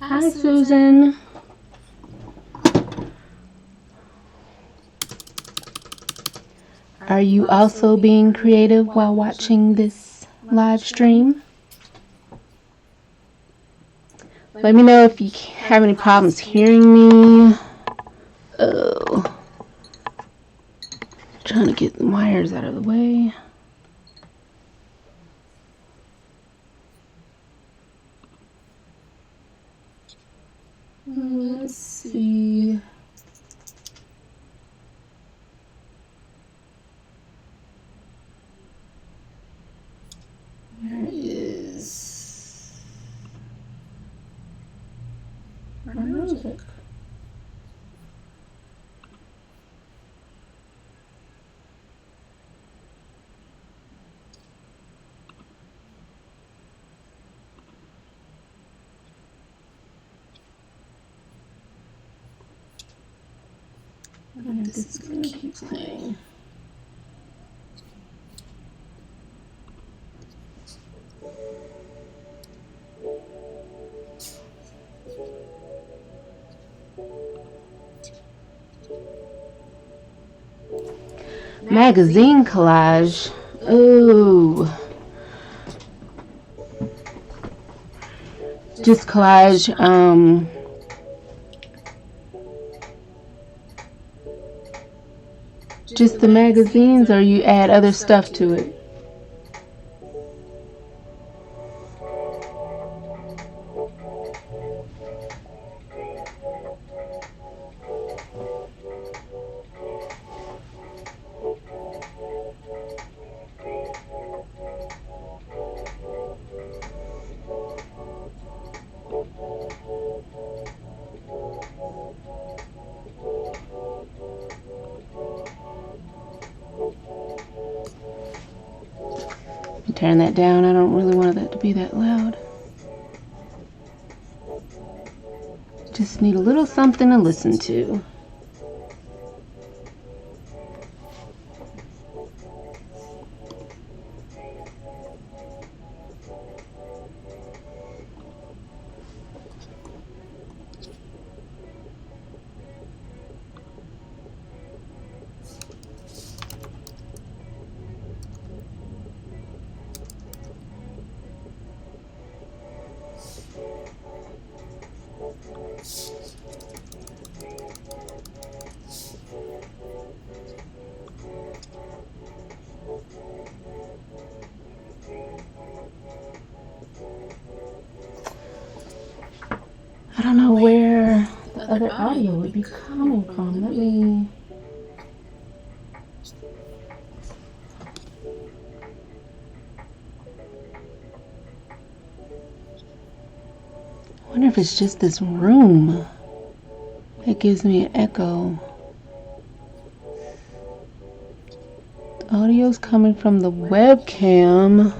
Hi, Susan. Are you also being creative while watching this live stream? Let me know if you have any problems hearing me. Oh, trying to get the wires out of the way. Let's see. There is our music. And this is going to keep playing. Magazine collage. Ooh. Just collage, just the magazines, or you add other stuff to it? Turn that down. I don't really want that to be that loud. Just need a little something to listen to. I don't know where the other audio would be coming from. Let me... I wonder if it's just this room that gives me an echo. The audio's coming from the webcam.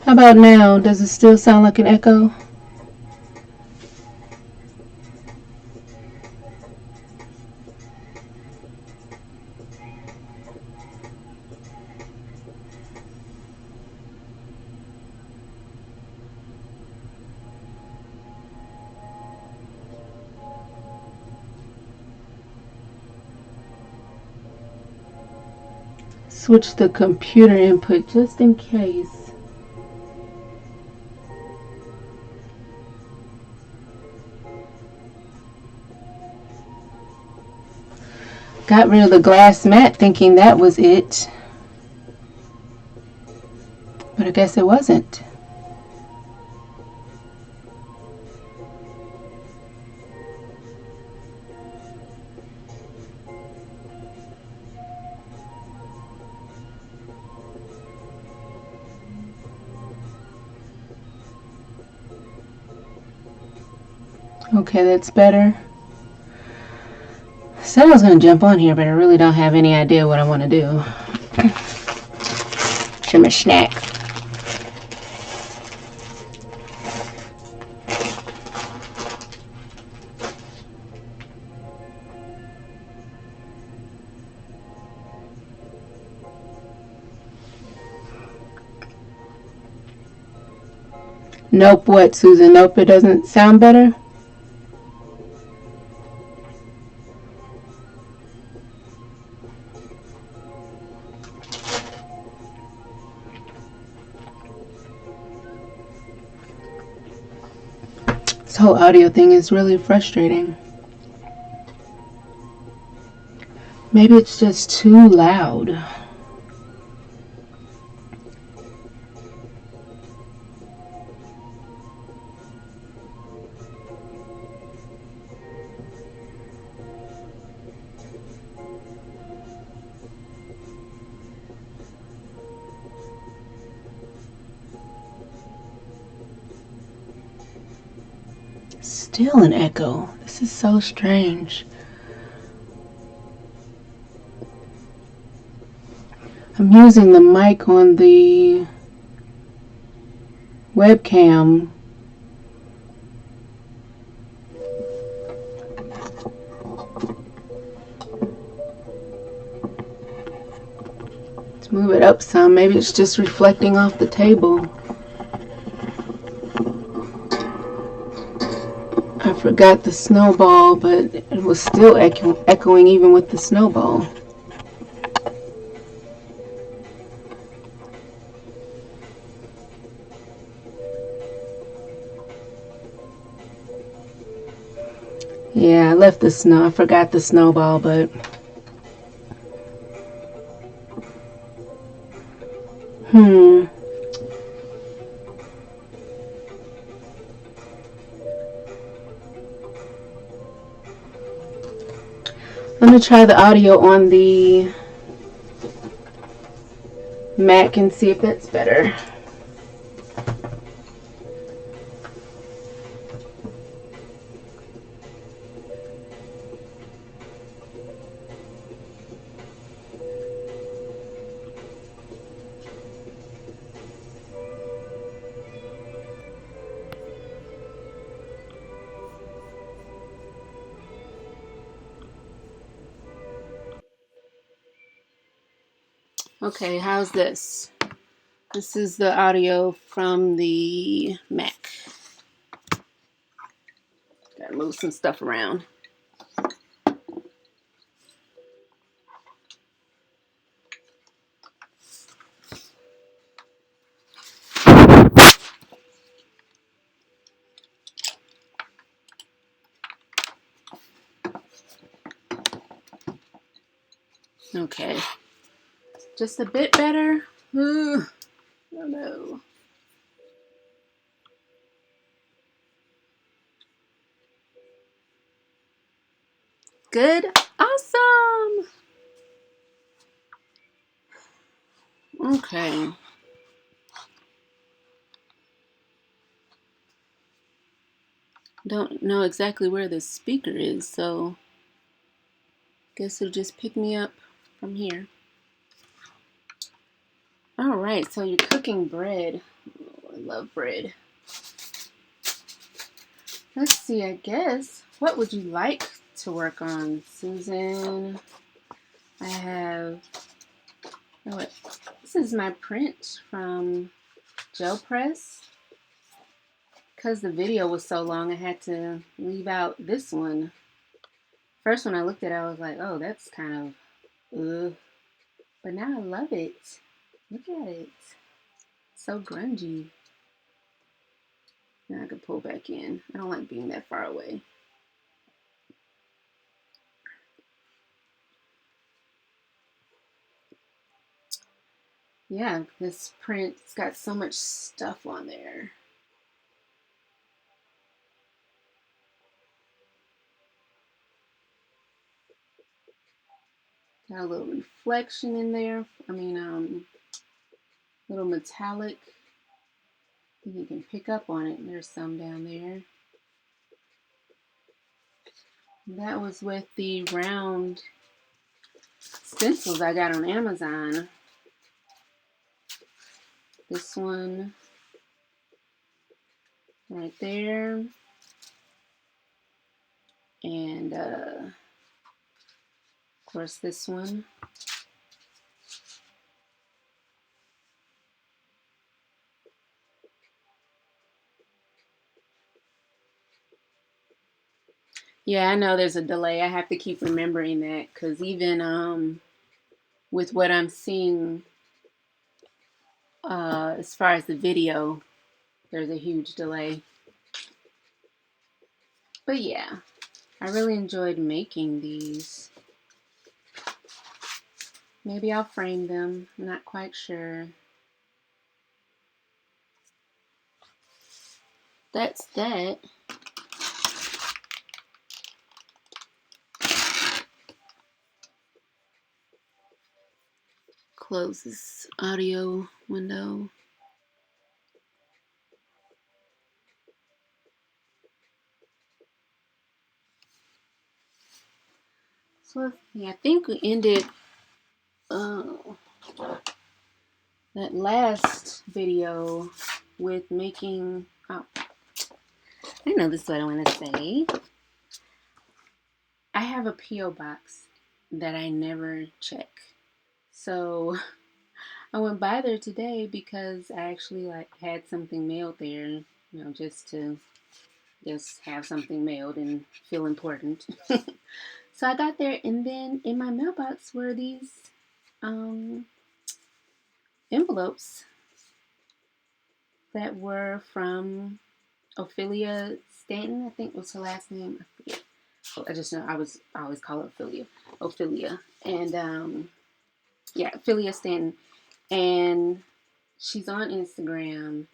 How about now? Does it still sound like an echo? Switch the computer input just in case. Got rid of the glass mat thinking that was it. But I guess it wasn't. Okay, that's better. Said I was going to jump on here, but I really don't have any idea what I want to do. Shimmer snack. Nope, what, Susan? Nope, it doesn't sound better? This whole audio thing is really frustrating. Maybe it's just too loud. Still an echo. This is so strange. I'm using the mic on the webcam. Let's move it up some. Maybe it's just reflecting off the table. I forgot the snowball, but it was still echoing even with the snowball. Yeah, I left the snow. I forgot the snowball, but Let me try the audio on the Mac and see if that's better. Okay, how's this? This is the audio from the Mac. Gotta move some stuff around. Okay, just a bit better. Oh no. Good? Awesome! Okay. Don't know exactly where the speaker is, so guess it'll just pick me up from here. Alright, so you're cooking bread. I love bread. Let's see, I guess. What would you like to work on, Susan? I have, oh wait, this is my print from Gel Press. Because the video was so long, I had to leave out this one. First when I looked at it, I was like, oh, that's kind of, ugh. But now I love it. Look at it. So grungy. Now I can pull back in. I don't like being that far away. Yeah, this print's got so much stuff on there. Got a little reflection in there. I mean, little metallic. I think you can pick up on it. There's some down there. That was with the round stencils I got on Amazon. This one right there. And of course this one. Yeah, I know there's a delay. I have to keep remembering that because even with what I'm seeing as far as the video, there's a huge delay. But yeah, I really enjoyed making these. Maybe I'll frame them. I'm not quite sure. That's that. Close this audio window. So yeah, I think we ended that last video with making, oh, I know this is what I want to say. I have a P.O. box that I never check. So I went by there today because I actually had something mailed there, just to have something mailed and feel important. So I got there, and then in my mailbox were these envelopes that were from Ophelia Stanton, I think was her last name. I forget. I just know I always call her Ophelia. And yeah, Ophelia Stanton. And she's on Instagram,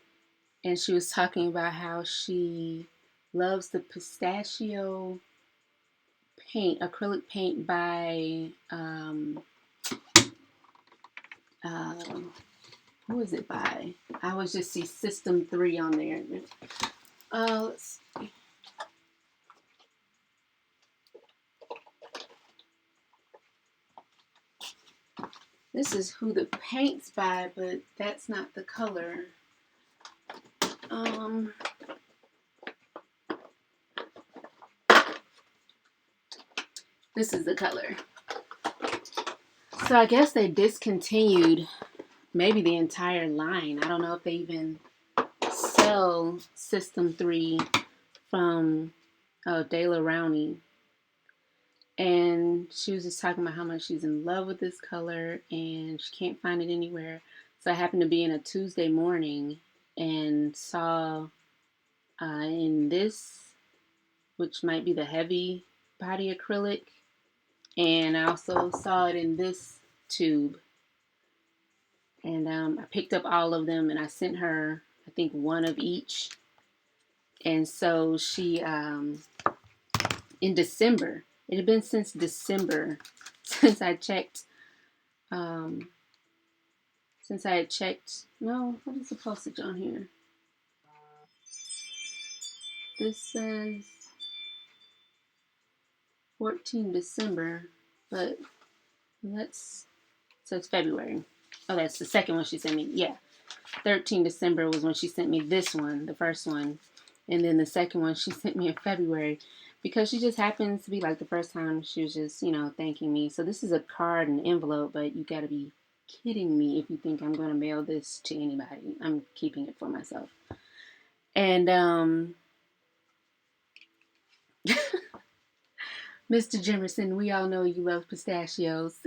and she was talking about how she loves the pistachio paint, acrylic paint by who is it by? I always just see System 3 on there. Let's see. This is who the paint's by, but that's not the color. This is the color. So I guess they discontinued maybe the entire line. I don't know if they even sell System 3 from De La Rowney. And she was just talking about how much she's in love with this color and she can't find it anywhere. So I happened to be in a Tuesday morning and saw in this, which might be the heavy body acrylic, and I also saw it in this tube. And I picked up all of them and I sent her, I think, one of each. And so she, in December, it had been since December since I checked, no, what is the postage on here? This says 14 December, but so it's February. Oh, that's the second one she sent me. Yeah. 13 December was when she sent me this one, the first one. And then the second one she sent me in February, because she just happens to be like the first time she was just, thanking me. So this is a card and envelope, but you got to be kidding me if you think I'm going to mail this to anybody. I'm keeping it for myself. And Mr. Jimerson, we all know you love pistachios.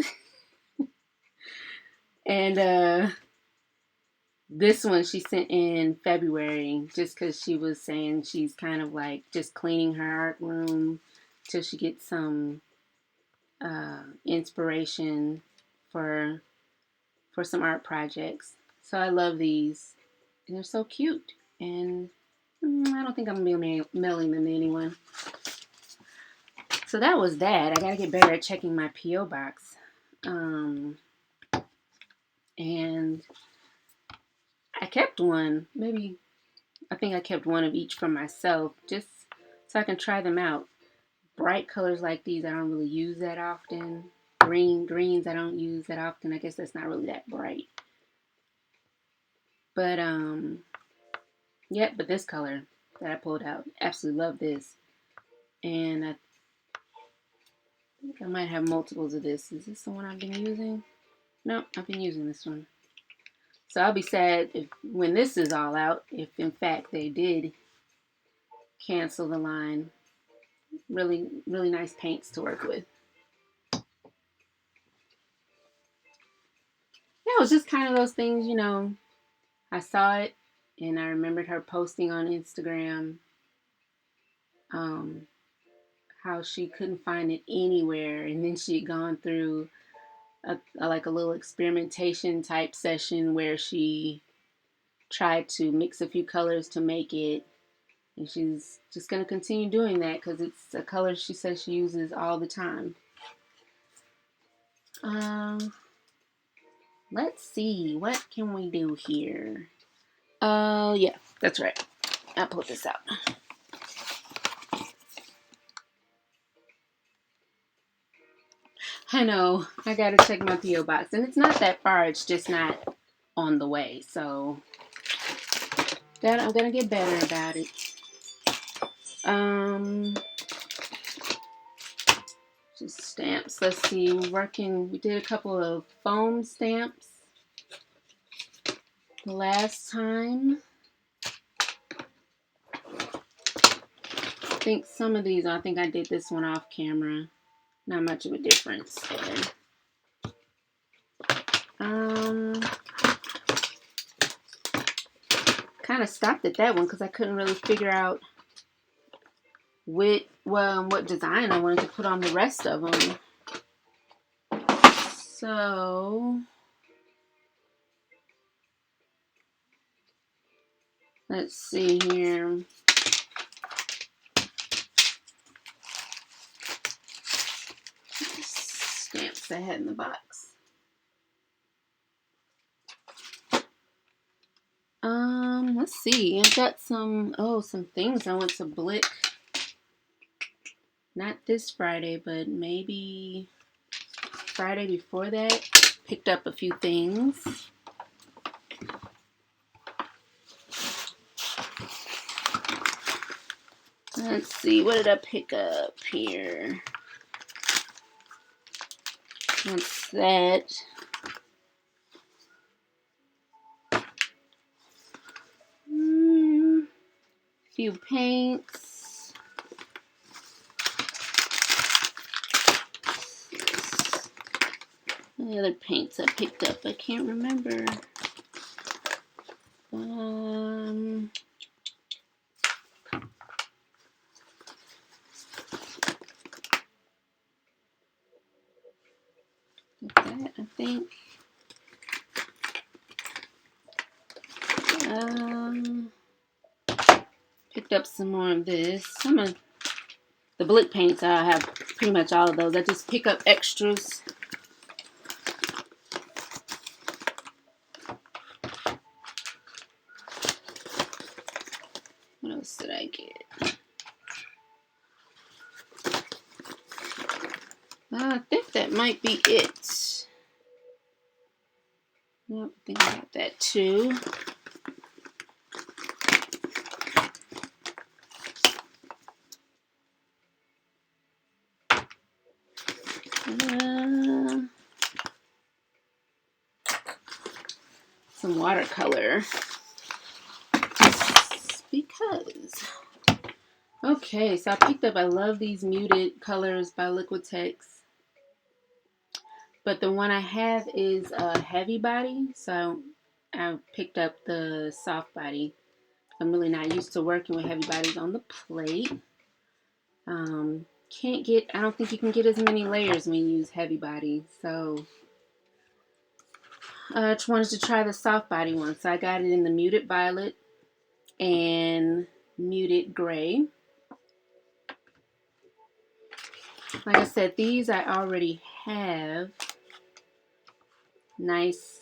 And this one she sent in February, just because she was saying she's kind of like just cleaning her art room till she gets some inspiration for some art projects. So I love these. And they're so cute. And I don't think I'm going to be mailing them to anyone. So that was that. I got to get better at checking my P.O. box. And I kept one. I think I kept one of each for myself, just so I can try them out. Bright colors like these I don't really use that often. Greens I don't use that often. I guess that's not really that bright. But yeah, but this color that I pulled out, absolutely love this. And I think I might have multiples of this. Is this the one I've been using? No, I've been using this one. So I'll be sad when this is all out, if in fact they did cancel the line. Really, really nice paints to work with. Yeah, it was just kind of those things, I saw it and I remembered her posting on Instagram how she couldn't find it anywhere, and then she had gone through like a little experimentation type session where she tried to mix a few colors to make it, and she's just going to continue doing that because it's a color she says she uses all the time. Let's see, what can we do here? Yeah, that's right. I'll pull this out. I know, I gotta check my P.O. box, and it's not that far, it's just not on the way, so I'm gonna get better about it. Just stamps. Let's see, we did a couple of foam stamps the last time. I think some of these, I think I did this one off camera. Not much of a difference there. Kind of stopped at that one because I couldn't really figure out what design I wanted to put on the rest of them. So let's see here. Stamps I had in the box. Let's see. I've got some things I went to Blick. Not this Friday, but maybe Friday before that. Picked up a few things. Let's see, what did I pick up here? What's that? Few paints. The other paints I picked up, I can't remember. That, I think. Picked up some more of this. Some of the Blick paints, I have pretty much all of those. I just pick up extras. What else did I get? I think that might be it. Nope, I think I got that two. Some watercolor. Because. Okay, so I picked up, I love these muted colors by Liquitex. But the one I have is a heavy body, so I picked up the soft body. I'm really not used to working with heavy bodies on the plate. I don't think you can get as many layers when you use heavy body. So I just wanted to try the soft body one. So I got it in the muted violet and muted gray. Like I said, these I already have nice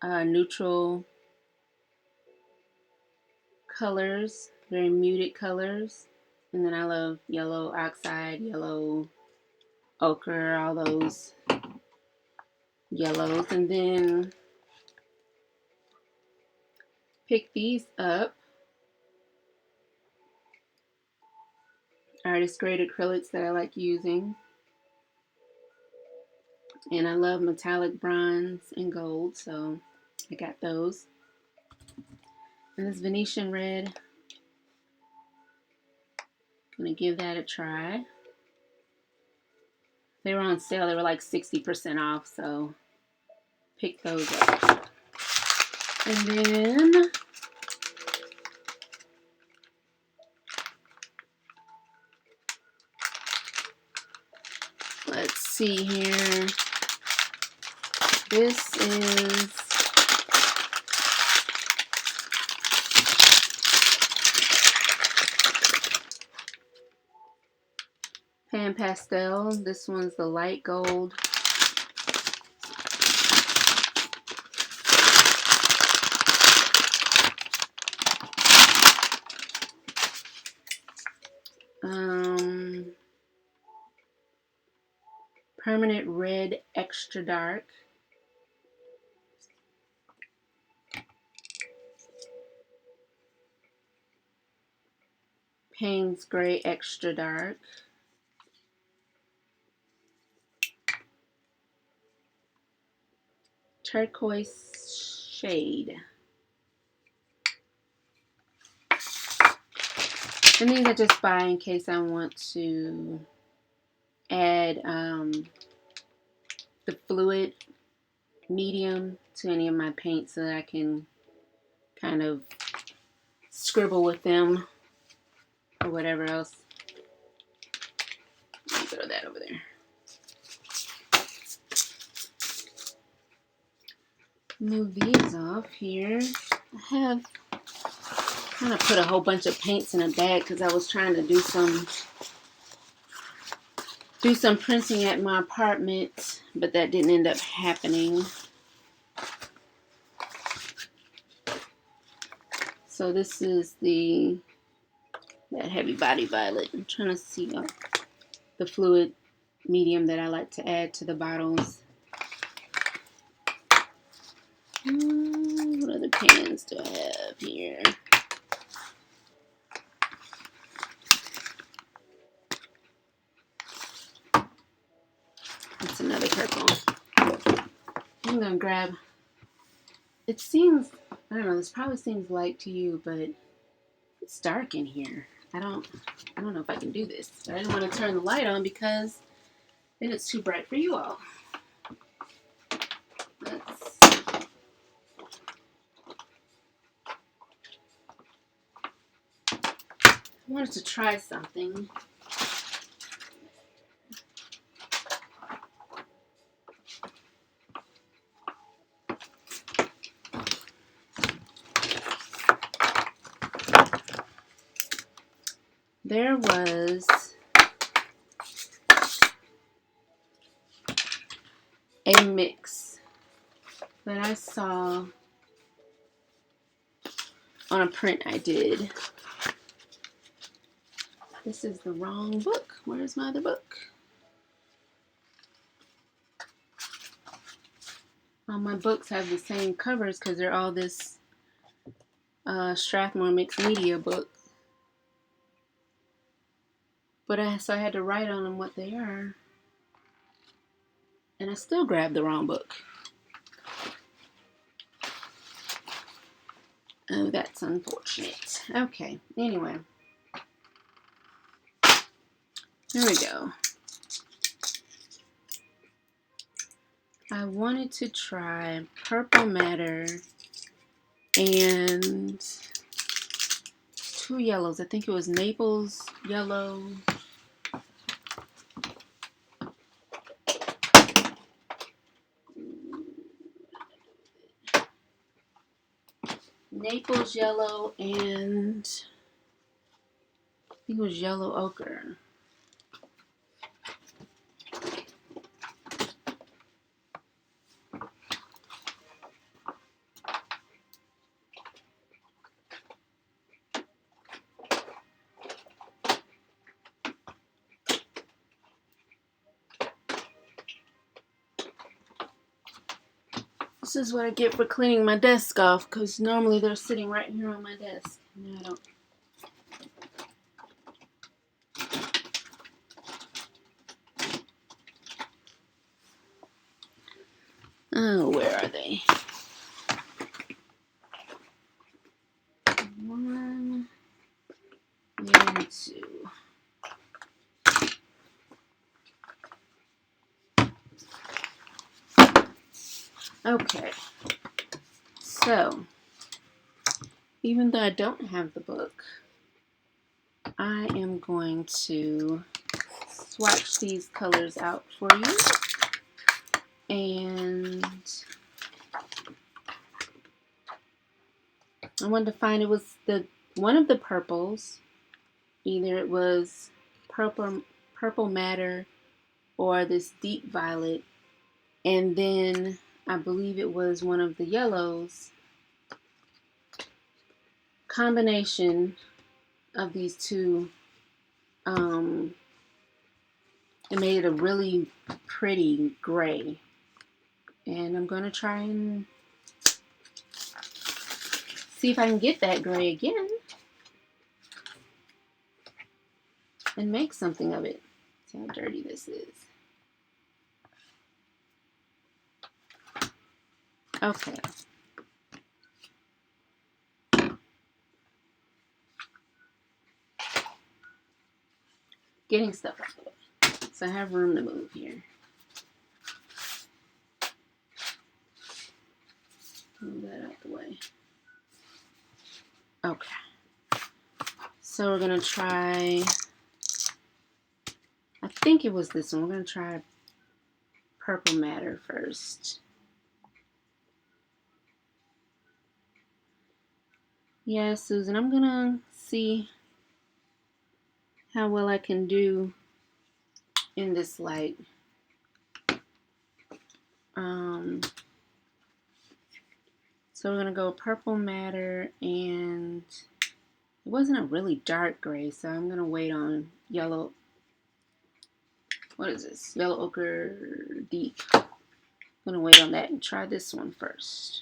neutral colors, very muted colors. And then I love yellow oxide, yellow ochre, all those yellows. And then pick these up. Artist grade acrylics that I like using. And I love metallic bronze and gold, so I got those. And this Venetian red, gonna give that a try. They were on sale, they were like 60% off, so pick those up. And then let's see here. This is Pan Pastel. This one's the light gold. Permanent red extra dark. Payne's gray extra dark. Turquoise shade. And these I just buy in case I want to add the fluid medium to any of my paints so that I can kind of scribble with them or whatever else. Let me throw that over there. Move these off here. I have kind of put a whole bunch of paints in a bag because I was trying to do some printing at my apartment, but that didn't end up happening. So this is that heavy body violet. I'm trying to see the fluid medium that I like to add to the bottles. What other pans do I have here? That's another purple. I'm gonna grab, it seems, I don't know, this probably seems light to you, but it's dark in here. I don't know if I can do this. But I didn't want to turn the light on because then it's too bright for you all. I wanted to try something. There was a mix that I saw on a print I did. This is the wrong book. Where's my other book? all my books have the same covers because they're all this Strathmore mixed media book. But so I had to write on them what they are. And I still grabbed the wrong book. Oh, that's unfortunate. Okay, anyway. Here we go. I wanted to try Purple Matter and two yellows. I think it was Naples yellow. Naples yellow and I think it was yellow ochre. This is what I get for cleaning my desk off, because normally they're sitting right here on my desk. No, I don't. Oh, where are they? One and two. Okay. So, even though I don't have the book, I am going to swatch these colors out for you. And I wanted to find, it was one of the purples. Either it was purple matter or this deep violet. And then I believe it was one of the yellows. Combination of these two, it made it a really pretty gray. And I'm going to try and see if I can get that gray again and make something of it. See how dirty this is. Okay. Getting stuff out of the way. So I have room to move here. Move that out the way. Okay. So we're going to try, I think it was this one. We're going to try Purple Matter first. Yeah, Susan, I'm going to see how well I can do in this light. So we're going to go Purple Matter, and it wasn't a really dark gray, so I'm going to wait on yellow. What is this? Yellow ochre deep. I'm going to wait on that and try this one first.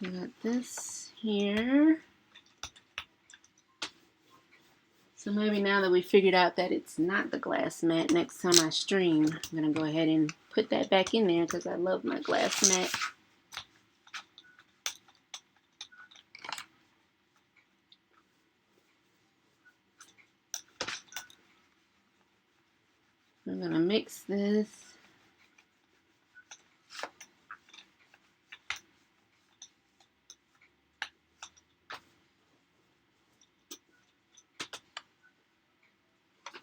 We got this here. So maybe now that we figured out that it's not the glass mat, next time I stream, I'm going to go ahead and put that back in there because I love my glass mat. I'm going to mix this.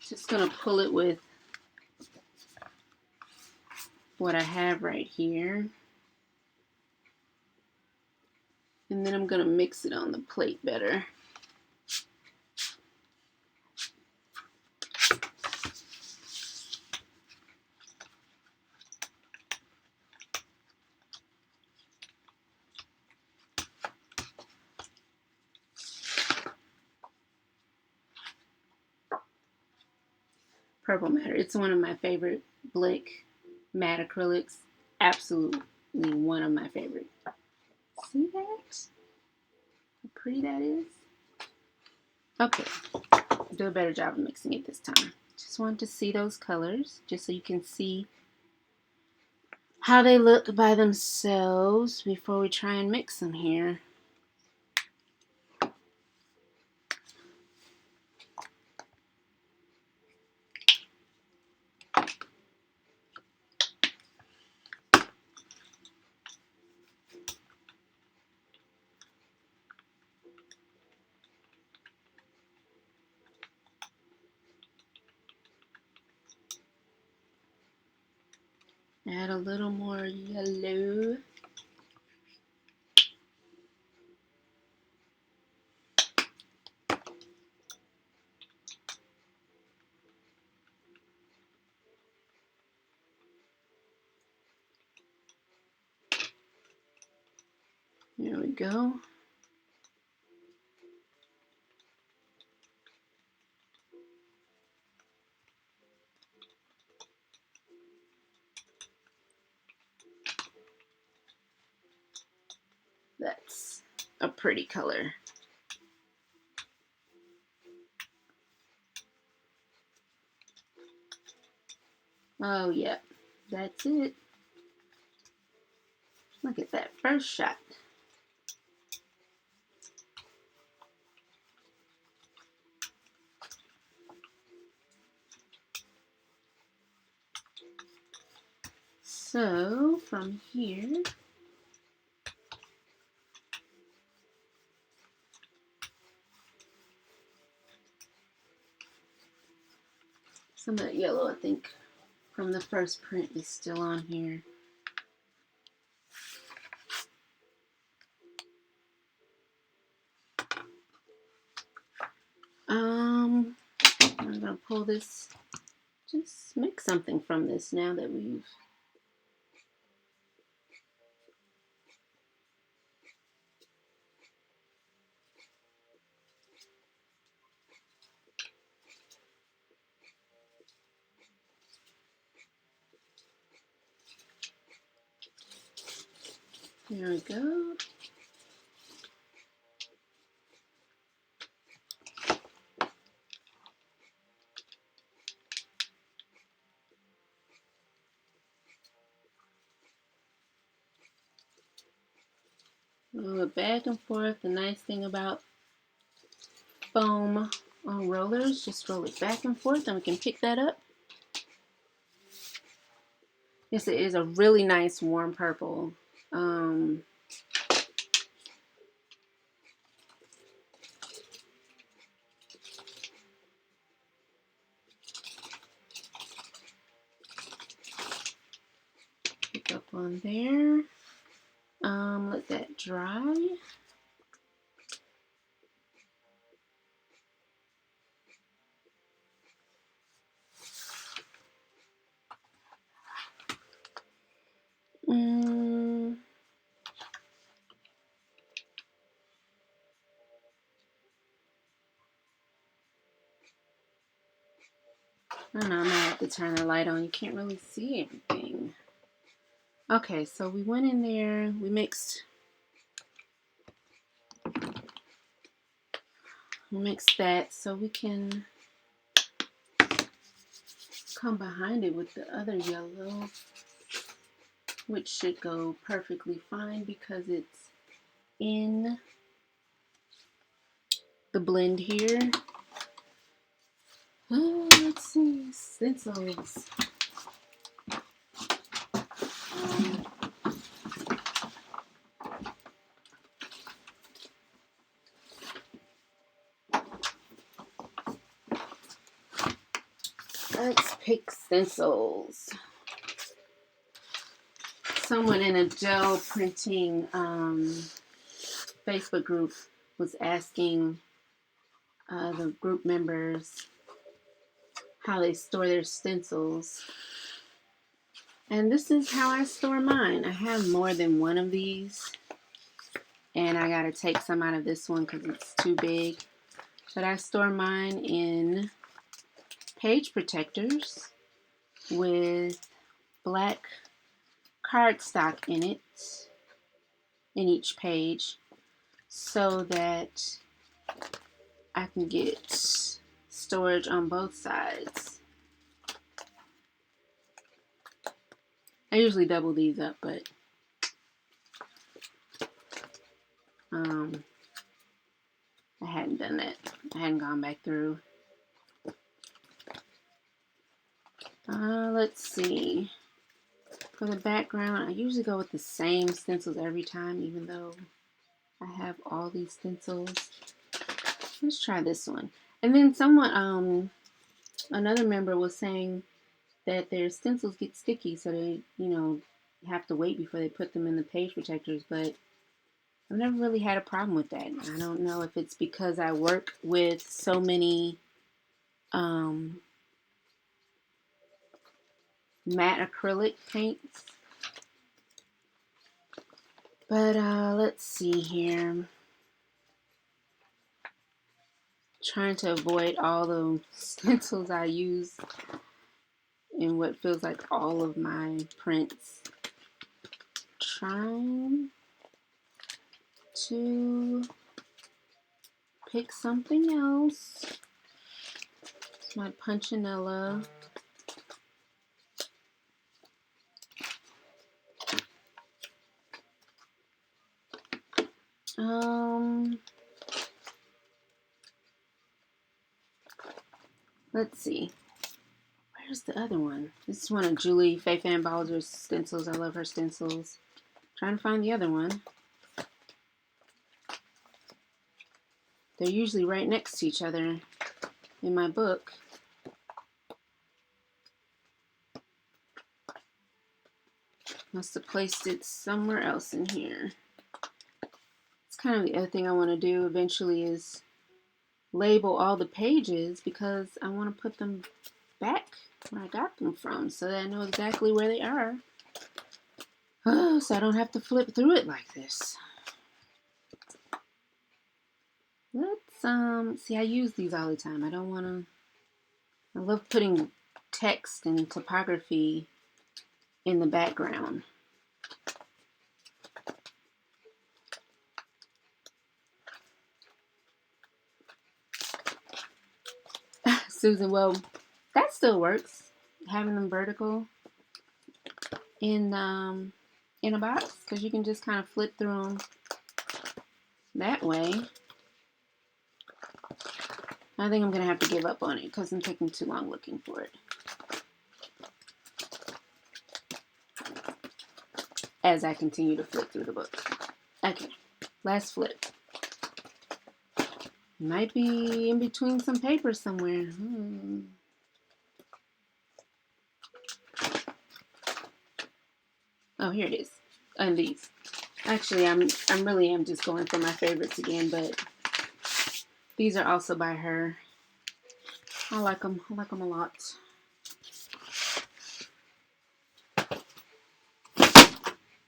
Just going to pull it with what I have right here. And then I'm going to mix it on the plate better. purple matte. It's one of my favorite Blick matte acrylics. Absolutely one of my favorite. See that? How pretty that is? Okay, do a better job of mixing it this time. Just wanted to see those colors, just so you can see how they look by themselves before we try and mix them here. Add a little more yellow. There we go. That's a pretty color. Oh, yeah, that's it. Look at that first shot. So from here, some of that yellow, I think, from the first print is still on here. I'm gonna pull this, just make something from this now that we've there we go. Move it back and forth. The nice thing about foam on rollers, just roll it back and forth and we can pick that up. Yes, it is a really nice warm purple. Pick up on there. Let that dry. I don't know, I might have to turn the light on. You can't really see everything. Okay, so we went in there, we mixed that so we can come behind it with the other yellow, which should go perfectly fine because it's in the blend here. Oh, let's see, stencils. Let's pick stencils. Someone in a gel printing Facebook group was asking the group members how they store their stencils. And this is how I store mine. I have more than one of these. And I gotta take some out of this one because it's too big. But I store mine in page protectors with black cardstock in it, in each page, so that I can get storage on both sides. I usually double these up, but I hadn't done that. I hadn't gone back through. Let's see. For the background, I usually go with the same stencils every time, even though I have all these stencils. Let's try this one. And then someone, another member was saying that their stencils get sticky, so they, have to wait before they put them in the page protectors, but I've never really had a problem with that. I don't know if it's because I work with so many matte acrylic paints. But let's see here. Trying to avoid all the stencils I use in what feels like all of my prints. Trying to pick something else. It's my Punchinella. Let's see. Where's the other one? This is one of Julie Faye Fan Balder's stencils. I love her stencils. Trying to find the other one. They're usually right next to each other in my book. Must have placed it somewhere else in here. It's kind of the other thing I want to do eventually is label all the pages, because I want to put them back where I got them from so that I know exactly where they are. Oh, so I don't have to flip through it like this. Let's see, I use these all the time. I love putting text and typography in the background. Susan, well, that still works. Having them vertical in a box, because you can just kind of flip through them that way. I think I'm going to have to give up on it because I'm taking too long looking for it. As I continue to flip through the book. Okay, last flip. Might be in between some papers somewhere. Oh, here it is. And these. Actually, I'm really just going for my favorites again, but these are also by her. I like them. I like them a lot.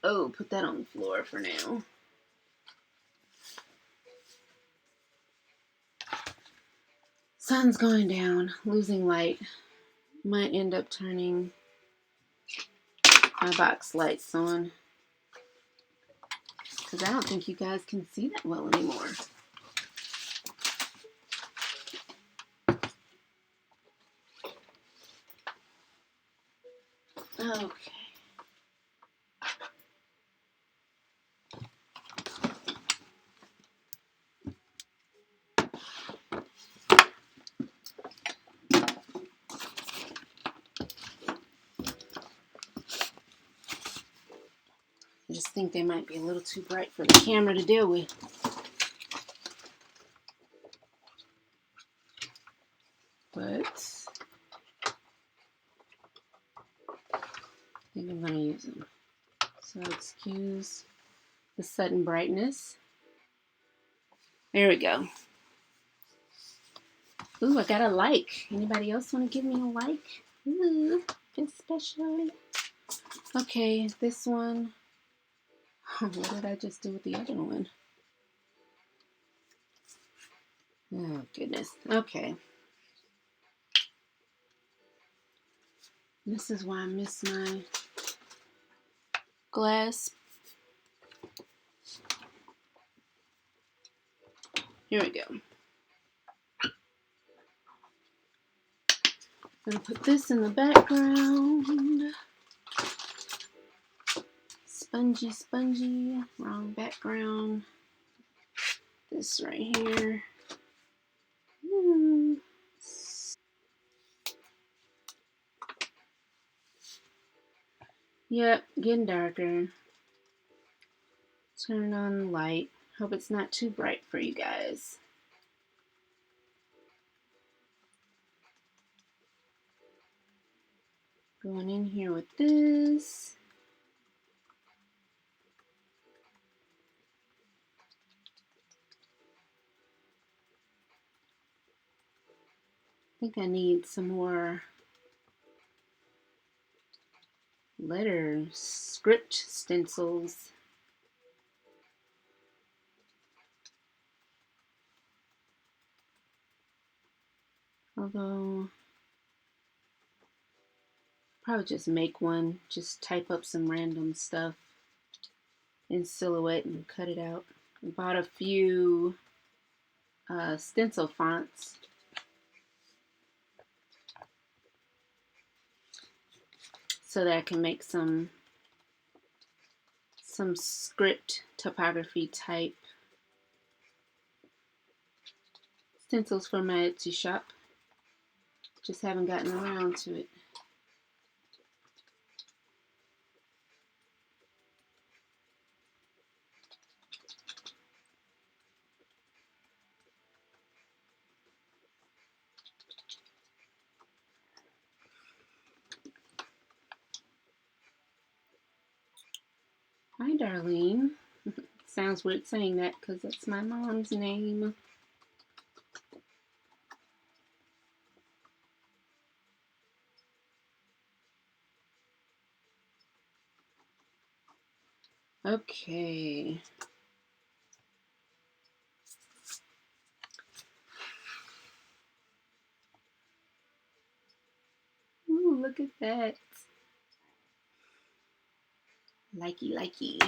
Oh, put that on the floor for now. Sun's going down, losing light. Might end up turning my box lights on, because I don't think you guys can see that well anymore. Okay. I just think they might be a little too bright for the camera to deal with. But I think I'm going to use them. So excuse the sudden brightness. There we go. Ooh, I got a like. Anybody else want to give me a like? Ooh, especially. Okay, this one. What did I just do with the other one? Oh, goodness. Okay. This is why I miss my glass. Here we go. I'm gonna put this in the background. Spongy, spongy, wrong background. This right here. Yep, getting darker. Turn on the light. Hope it's not too bright for you guys. Going in here with this. I think I need some more letter script stencils. Although, probably just make one. Just type up some random stuff in Silhouette and cut it out. I bought a few stencil fonts. So that I can make some script typography type stencils for my Etsy shop. Just haven't gotten around to it. Hi, Darlene. Sounds weird saying that because that's my mom's name. Okay. Ooh, look at that. Likey, likey.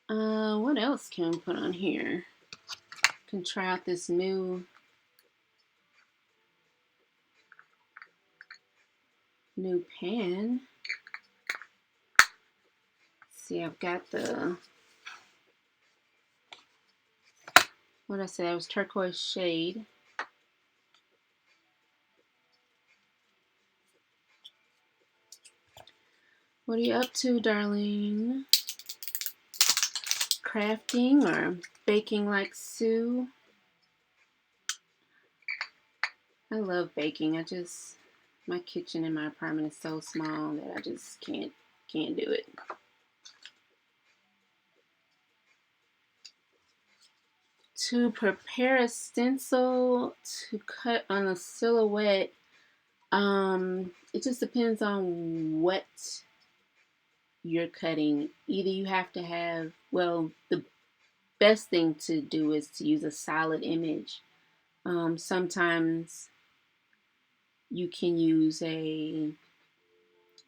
What else can we put on here? Can try out this new pan. See, I've got the, what did I say? It was turquoise shade. What are you up to, Darlene? Crafting or baking like Sue? I love baking. My kitchen in my apartment is so small that I just can't do it. To prepare a stencil to cut on a silhouette, it just depends on what you're cutting. Either you have to have, well, the best thing to do is to use a solid image. Sometimes you can use a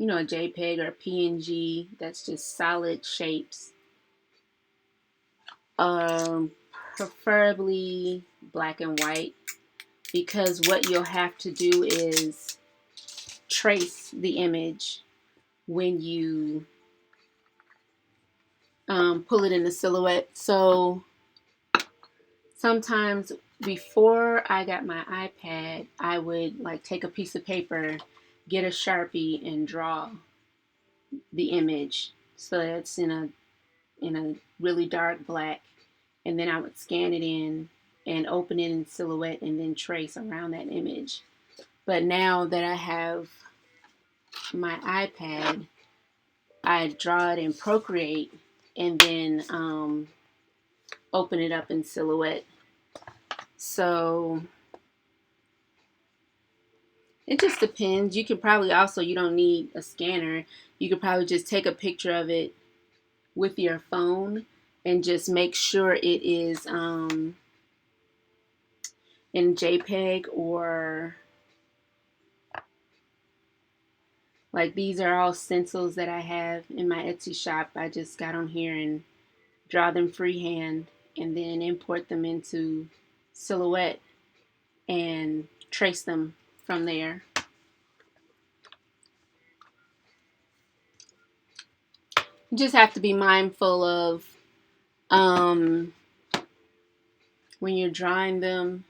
JPEG or PNG that's just solid shapes. Preferably black and white, because what you'll have to do is trace the image when you pull it in the silhouette. So sometimes before I got my iPad, I would like take a piece of paper, get a Sharpie, and draw the image so that it's in a really dark black, and then I would scan it in and open it in Silhouette and then trace around that image. But now that I have my iPad, I draw it in Procreate and then open it up in Silhouette. So it just depends. You could probably also, you don't need a scanner. You could probably just take a picture of it with your phone and just make sure it is in JPEG or Like these are all stencils that I have in my Etsy shop. I just got on here and draw them freehand and then import them into Silhouette and trace them from there. You just have to be mindful of when you're drawing them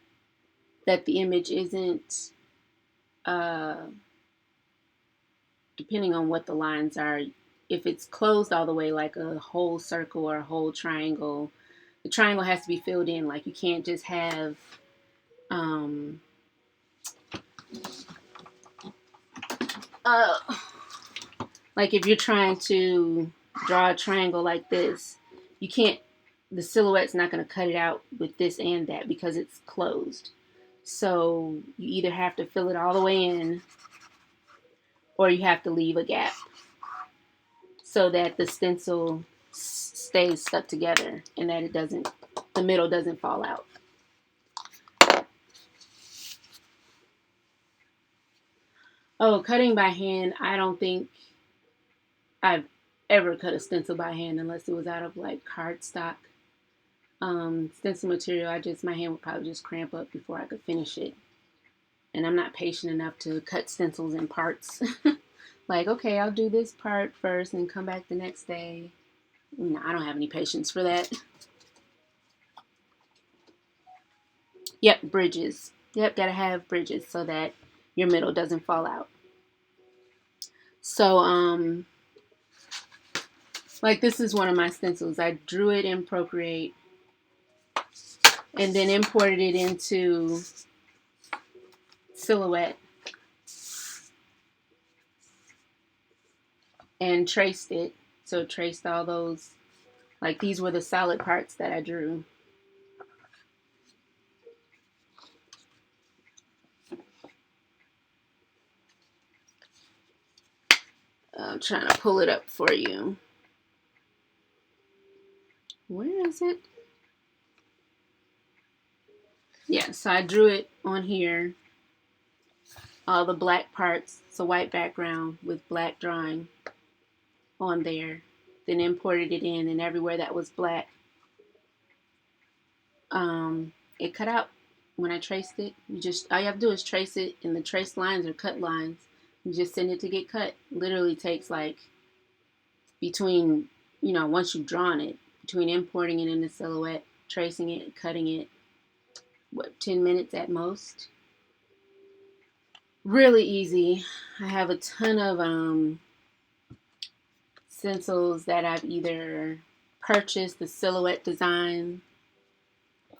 that the image isn't, depending on what the lines are, if it's closed all the way like a whole circle or a whole triangle, the triangle has to be filled in. Like you can't just have um, uh, like if you're trying to draw a triangle like this, you can't, the silhouette's not going to cut it out with this and that because it's closed. So you either have to fill it all the way in or you have to leave a gap so that the stencil stays stuck together and that it doesn't, the middle doesn't fall out. Oh, cutting by hand, I don't think I've ever cut a stencil by hand unless it was out of like cardstock. Stencil material, my hand would probably just cramp up before I could finish it. And I'm not patient enough to cut stencils in parts. Like, okay, I'll do this part first and come back the next day. No, I don't have any patience for that. Yep, bridges. Yep, gotta have bridges so that your middle doesn't fall out. So, like this is one of my stencils. I drew it in Procreate and then imported it into Silhouette and traced it. So traced all those, like these were the solid parts that I drew. I'm trying to pull it up for you. Where is it? Yeah, so I drew it on here. All the black parts, it's a white background with black drawing on there. Then imported it in, and everywhere that was black, it cut out when I traced it. All you have to do is trace it, and the traced lines are cut lines. You just send it to get cut. Literally takes like between, once you've drawn it, between importing it into Silhouette, tracing it, cutting it, 10 minutes at most. Really easy. I have a ton of stencils that I've either purchased the Silhouette design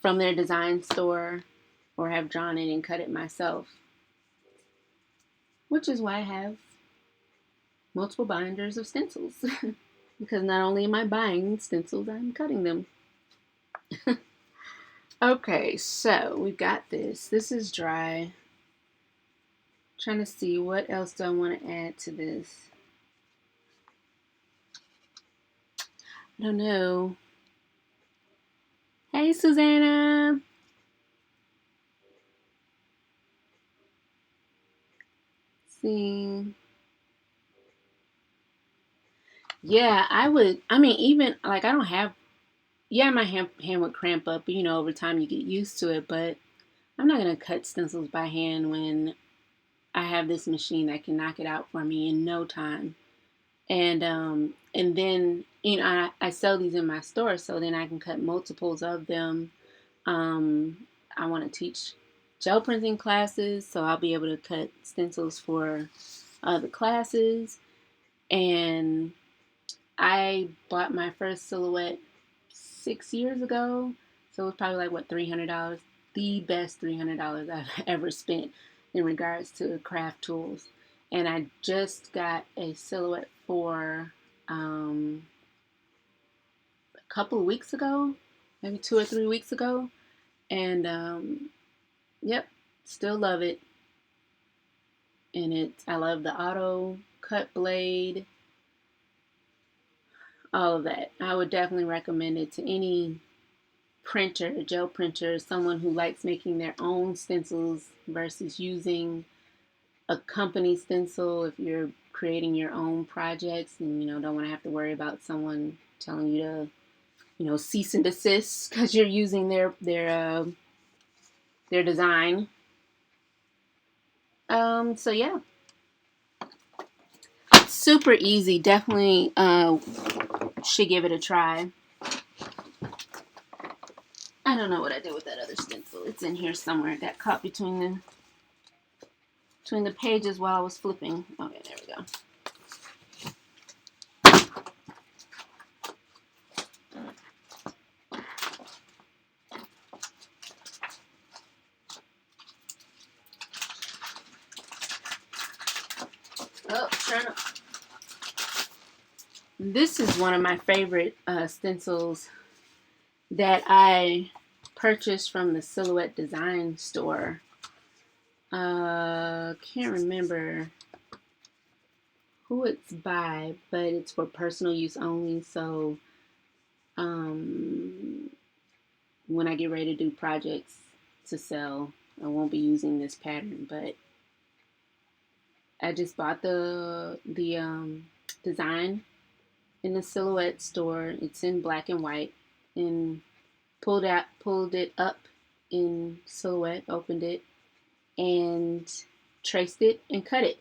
from their design store or have drawn it and cut it myself. Which is why I have multiple binders of stencils. Because not only am I buying stencils, I'm cutting them. Okay, so we've got this. This is dry. Trying to see what else do I want to add to this. I don't know. Hey, Susanna. Let's see. Yeah, even like I don't have, yeah, my hand would cramp up, but over time you get used to it. But I'm not going to cut stencils by hand when I have this machine that can knock it out for me in no time. And then I sell these in my store, so then I can cut multiples of them. I want to teach gel printing classes, so I'll be able to cut stencils for the classes. And I bought my first Silhouette 6 years ago, so it was probably like $300. The best $300 I've ever spent in regards to craft tools. And I just got a Silhouette 4 a couple of weeks ago, maybe 2 or 3 weeks ago. And yep, still love it. And I love the auto cut blade, all of that. I would definitely recommend it to any printer, gel printer, someone who likes making their own stencils versus using a company stencil if you're creating your own projects and don't want to have to worry about someone telling you to cease and desist because you're using their design. So yeah, super easy. Definitely should give it a try. I don't know what I did with that other stencil. It's in here somewhere. It got caught between the pages while I was flipping. Okay, there we go. Oh, sure enough. This is one of my favorite stencils that I purchased from the Silhouette Design store. Can't remember who it's by, but it's for personal use only. So when I get ready to do projects to sell, I won't be using this pattern, but I just bought the design in the Silhouette store. It's in black and white, and pulled it up in Silhouette, opened it, and traced it and cut it.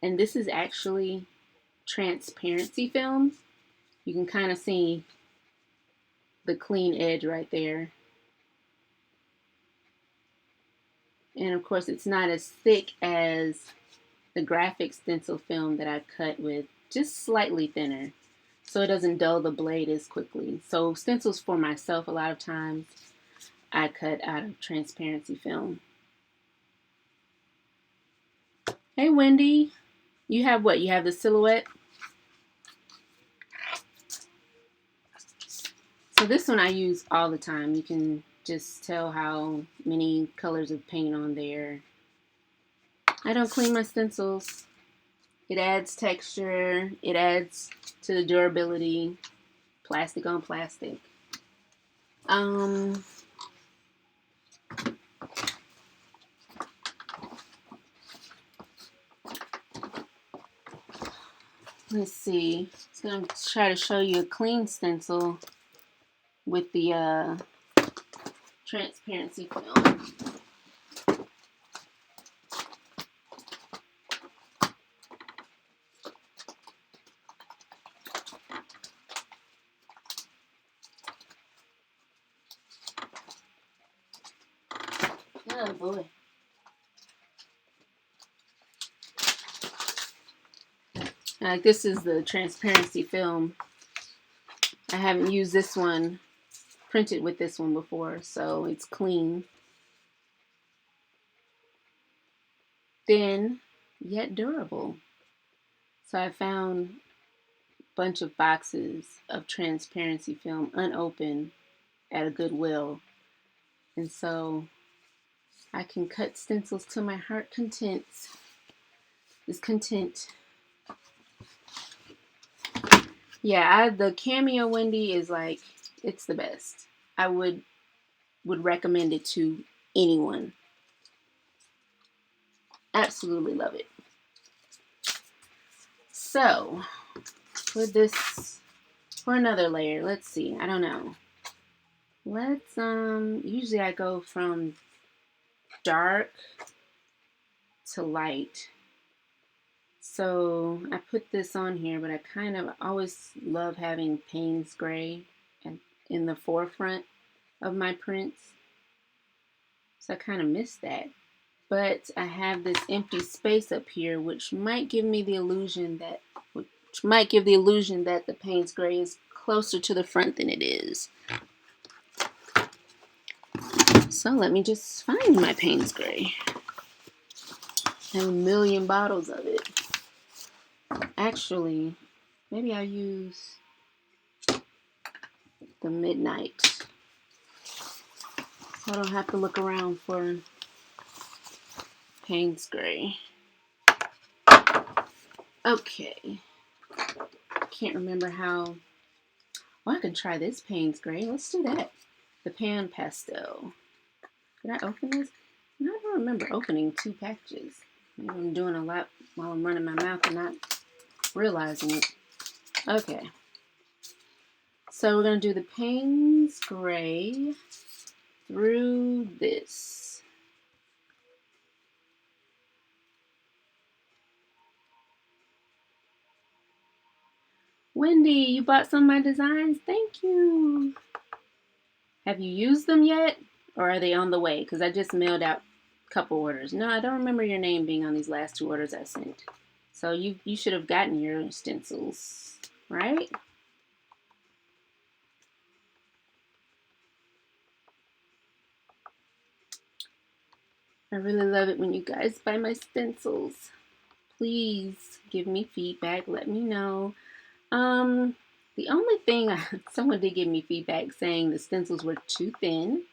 And this is actually transparency film. You can kind of see the clean edge right there. And of course, it's not as thick as the graphic stencil film that I cut with, just slightly thinner, so it doesn't dull the blade as quickly. So stencils for myself, a lot of times I cut out of transparency film. Hey Wendy, you have what? You have the Silhouette? So this one I use all the time. You can just tell how many colors of paint on there. I don't clean my stencils. It adds texture. It adds to the durability. Plastic on plastic. Let's see. I'm going to try to show you a clean stencil with the transparency film. Oh boy. This is the transparency film. I haven't used this one, printed with this one before, so it's clean. Thin, yet durable. So I found a bunch of boxes of transparency film unopened at a Goodwill. And so I can cut stencils to my heart content. Yeah, the Cameo Wendy is like, it's the best. I would recommend it to anyone. Absolutely love it. So, for another layer, let's see. I don't know. Let's, usually I go from dark to light. So I put this on here, but I kind of always love having Payne's Gray in the forefront of my prints. So I kind of miss that. But I have this empty space up here, which might give the illusion that the Payne's Gray is closer to the front than it is. So let me just find my Payne's Gray. I have a million bottles of it. Actually, maybe I'll use the Midnight, so I don't have to look around for Payne's Gray. Okay. Can't remember how. Oh, I can try this Payne's Gray. Let's do that. The Pan Pastel. Did I open this? No, I don't remember opening 2 packages. Maybe I'm doing a lot while I'm running my mouth and not realizing it. Okay. So we're going to do the Payne's Gray through this. Wendy, you bought some of my designs? Thank you. Have you used them yet? Or are they on the way? Because I just mailed out a couple orders. No, I don't remember your name being on these last 2 orders I sent. So you should have gotten your stencils, right? I really love it when you guys buy my stencils. Please give me feedback. Let me know. The only thing, someone did give me feedback saying the stencils were too thin.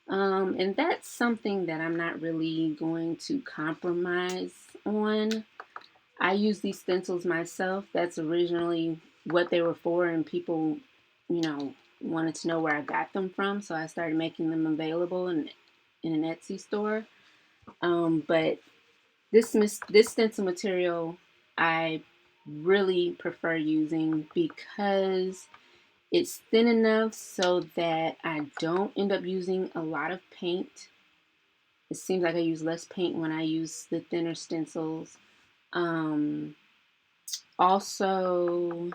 And that's something that I'm not really going to compromise on. I use these stencils myself. That's originally what they were for, and people, wanted to know where I got them from. So I started making them available in an Etsy store. But this stencil material I really prefer using because it's thin enough so that I don't end up using a lot of paint. It seems like I use less paint when I use the thinner stencils. Also,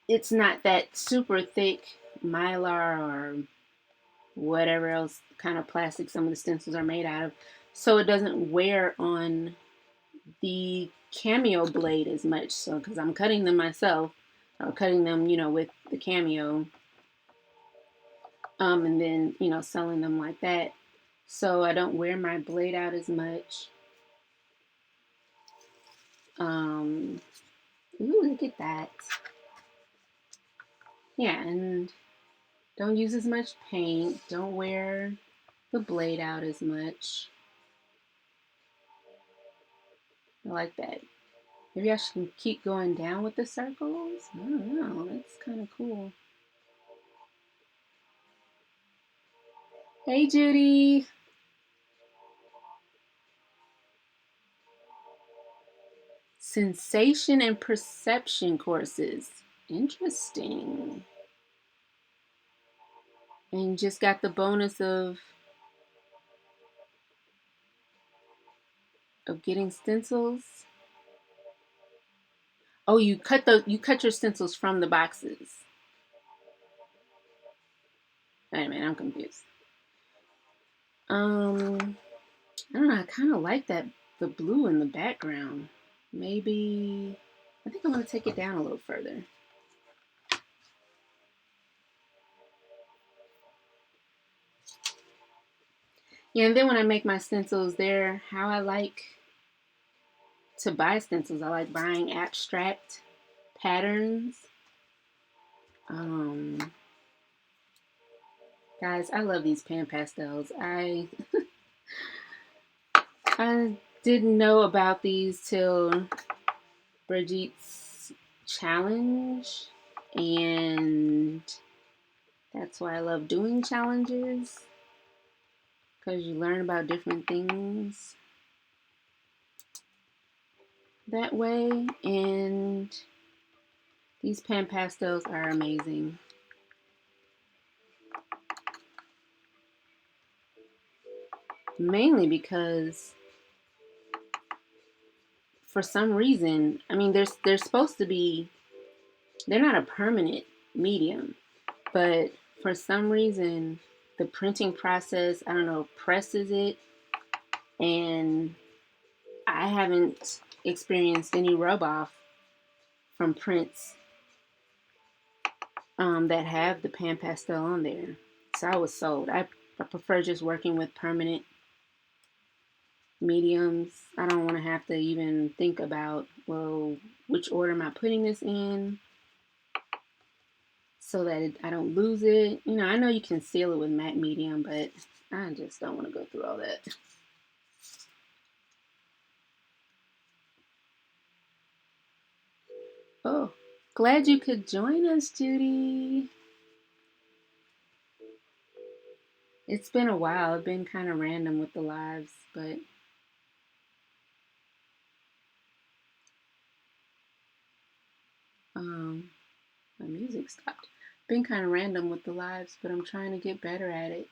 it's not that super thick mylar or whatever else kind of plastic some of the stencils are made out of, so it doesn't wear on the Cameo blade as much. So because I'm cutting them myself, or cutting them, with the Cameo, and then selling them like that, so I don't wear my blade out as much. Ooh, look at that. Yeah, and don't use as much paint. Don't wear the blade out as much. I like that. Maybe I should keep going down with the circles. I don't know. That's kind of cool. Hey, Judy. Sensation and perception courses. Interesting. And just got the bonus of getting stencils. Oh, you cut your stencils from the boxes. Wait a minute, I'm confused. I don't know. I kind of like the blue in the background. Maybe I think I'm gonna take it down a little further. Yeah, and then when I make my stencils, they're how I like to buy stencils. I like buying abstract patterns. Um, Guys, I love these pan pastels. I didn't know about these till Brigitte's challenge, and that's why I love doing challenges, because you learn about different things that way. And these pan pastels are amazing. Mainly because for some reason, I mean, they're supposed to be, they're not a permanent medium, but for some reason, the printing process, I don't know, presses it, and I haven't experienced any rub off from prints that have the pan pastel on there. So I was sold. I prefer just working with permanent mediums. I don't want to have to even think about, well, which order am I putting this in so that I don't lose it. I know you can seal it with matte medium, but I just don't want to go through all that. Oh, glad you could join us, Judy. It's been a while. It's been kind of random with the lives, but My music stopped. Been kind of random with the lives, but I'm trying to get better at it.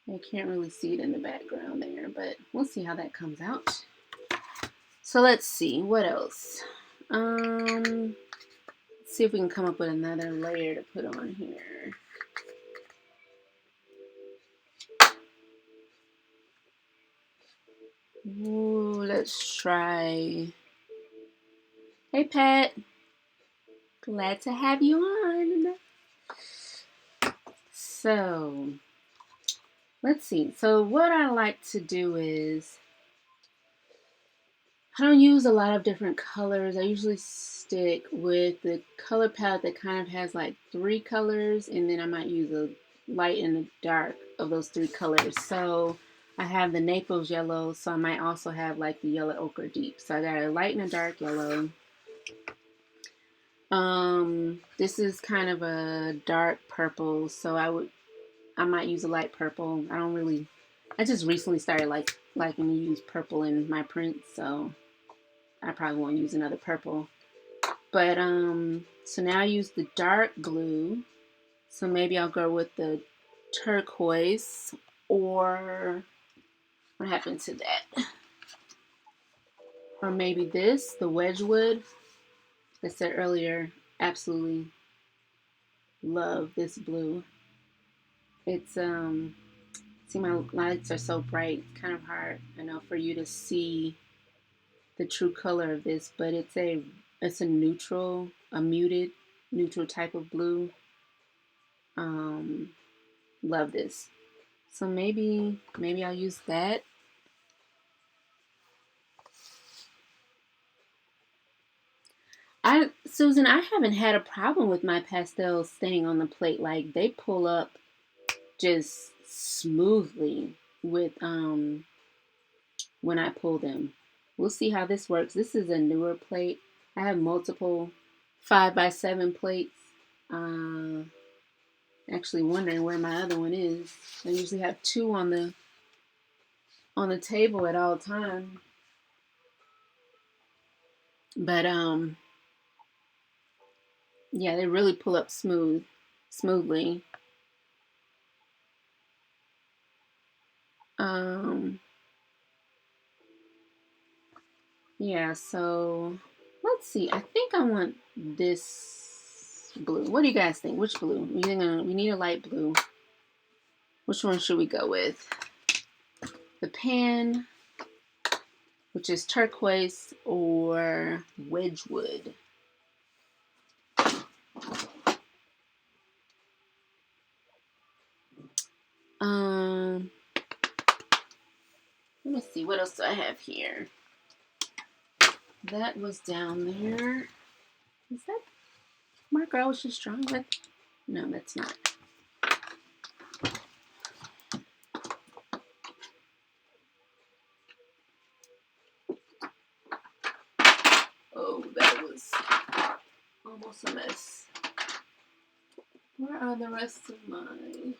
I can't really see it in the background there, but we'll see how that comes out. So let's see, what else? Let's see if we can come up with another layer to put on here. Ooh, let's try. Hey, Pat. Glad to have you on. So, let's see. So, what I like to do is, I don't use a lot of different colors. I usually stick with the color palette that kind of has like 3 colors, and then I might use a light and a dark of those 3 colors. So, I have the Naples yellow, so I might also have like the yellow ochre deep. So, I got a light and a dark yellow. This is kind of a dark purple, so I might use a light purple. I just recently started liking to use purple in my prints, so I probably won't use another purple. But so now I use the dark blue. So maybe I'll go with the turquoise, or what happened to that? Or maybe this, the Wedgwood. I said earlier, absolutely love this blue. It's see, my lights are so bright, it's kind of hard, I know, for you to see the true color of this, but it's a neutral, a muted neutral type of blue. Love this. So maybe I'll use that. Susan, I haven't had a problem with my pastels staying on the plate. Like, they pull up just smoothly with when I pull them. We'll see how this works. This is a newer plate. I have multiple 5x7 plates. Actually wondering where my other one is. I usually have 2 on the table at all times. But yeah, they really pull up smoothly. Yeah, so let's see. I think I want this blue. What do you guys think? Which blue? We need a light blue. Which one should we go with? The pan, which is turquoise, or Wedgwood? Let me see. What else do I have here? That was down there. Is that marker I was just drawing with? No, that's not. Oh, that was almost a mess. Where are the rest of mine?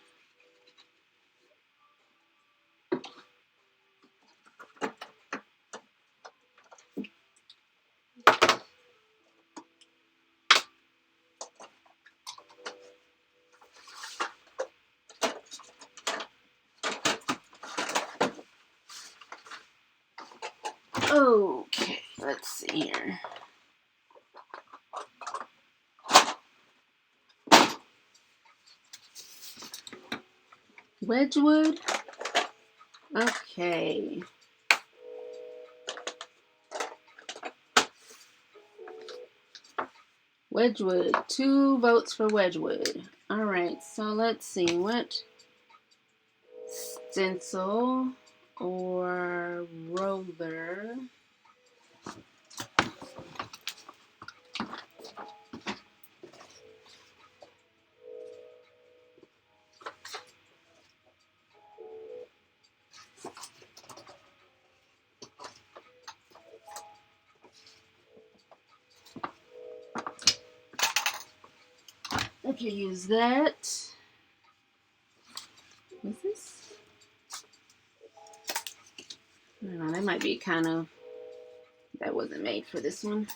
Okay, let's see here. Wedgwood. Okay. Wedgwood. 2 votes for Wedgwood. All right, so let's see. What stencil or roller? I could use that. What's this? I don't know, that might be kind of, that wasn't made for this one.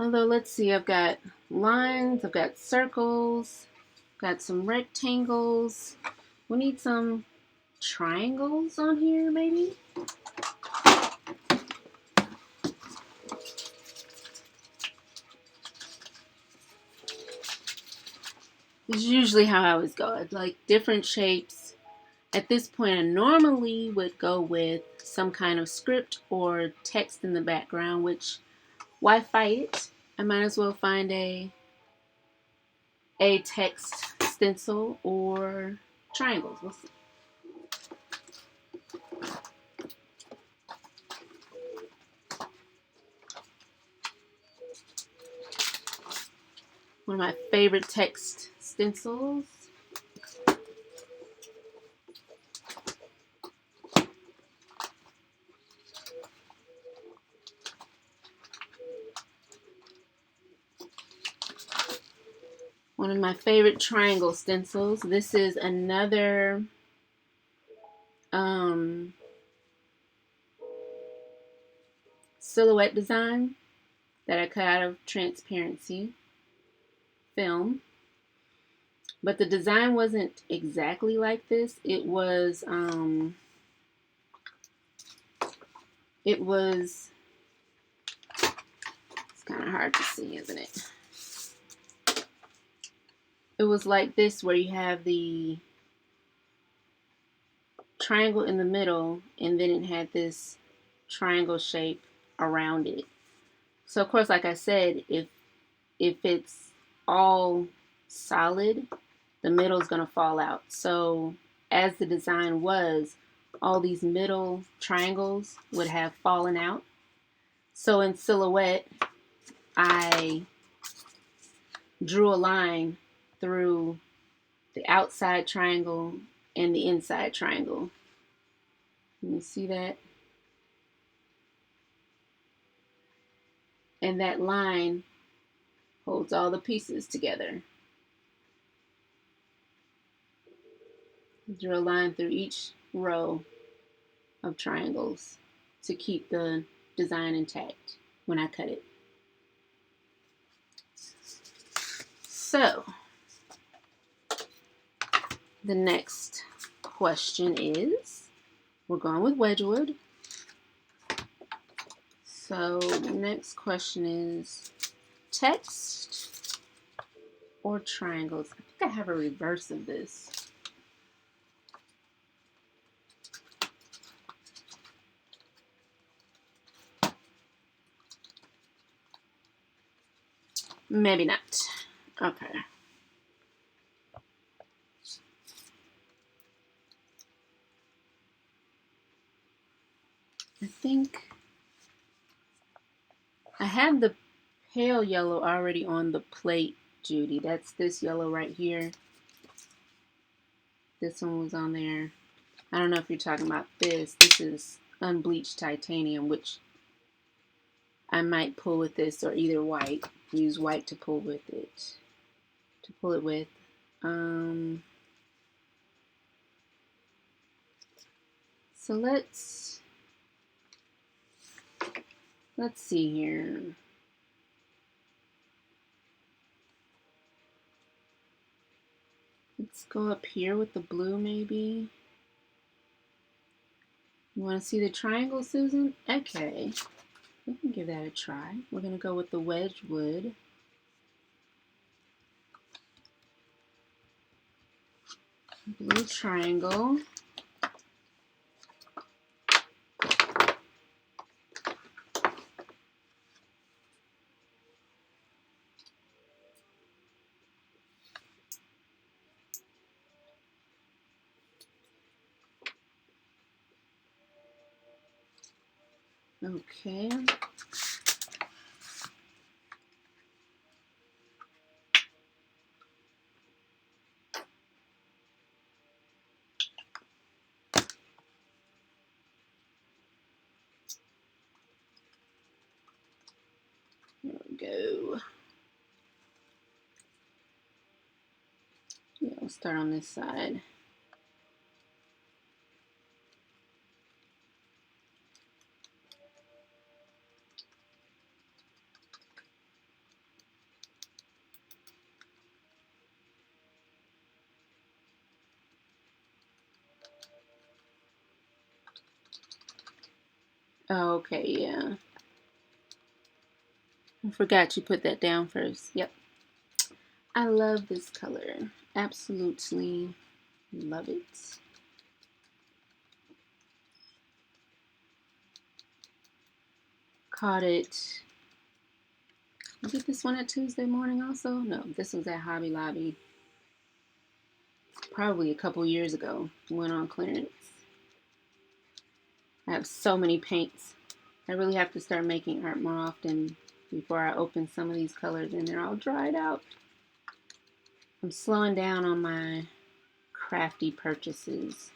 Although, let's see, I've got lines, I've got circles, got some rectangles. We need some triangles on here, maybe? This is usually how I always go. I'd like different shapes. At this point, I normally would go with some kind of script or text in the background, which, why fight it? I might as well find a text stencil or triangles. We'll see. One of my favorite text stencils. One of my favorite triangle stencils. This is another silhouette design that I cut out of transparency film. But the design wasn't exactly like this. It was it's kind of hard to see, isn't it? It was like this, where you have the triangle in the middle, and then it had this triangle shape around it. So of course, like I said, if it's all solid, the middle is going to fall out. So as the design was, all these middle triangles would have fallen out. So in silhouette, I drew a line through the outside triangle and the inside triangle. Can you see that? And that line holds all the pieces together. Drew a line through each row of triangles to keep the design intact when I cut it. So, the next question is, we're going with Wedgwood. So, the next question is text or triangles. I think I have a reverse of this. Maybe not. Okay. I think I have the pale yellow already on the plate, Judy. That's this yellow right here. This one was on there. I don't know if you're talking about this. This is unbleached titanium, which I might pull with this, or either white. Use white to pull with it. To pull it with. So let's see here. Let's go up here with the blue, maybe. You want to see the triangle, Susan? Okay. We can give that a try. We're going to go with the Wedgwood. Blue triangle. Okay. There we go. Yeah, we'll start on this side. Oh, okay, yeah. I forgot you put that down first. Yep. I love this color. Absolutely love it. Caught it. Was it this one at Tuesday morning also? No, this was at Hobby Lobby. Probably a couple years ago. Went on clearance. I have so many paints. I really have to start making art more often before I open some of these colors and they're all dried out. I'm slowing down on my crafty purchases.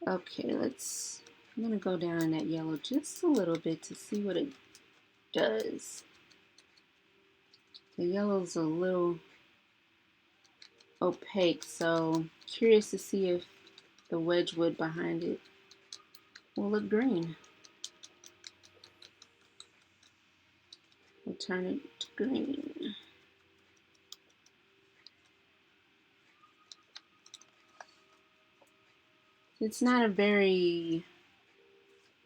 Okay, I'm gonna go down in that yellow just a little bit to see what it does. The yellow's a little opaque, so curious to see if the Wedgwood behind it will look green. We'll turn it to green. It's not a very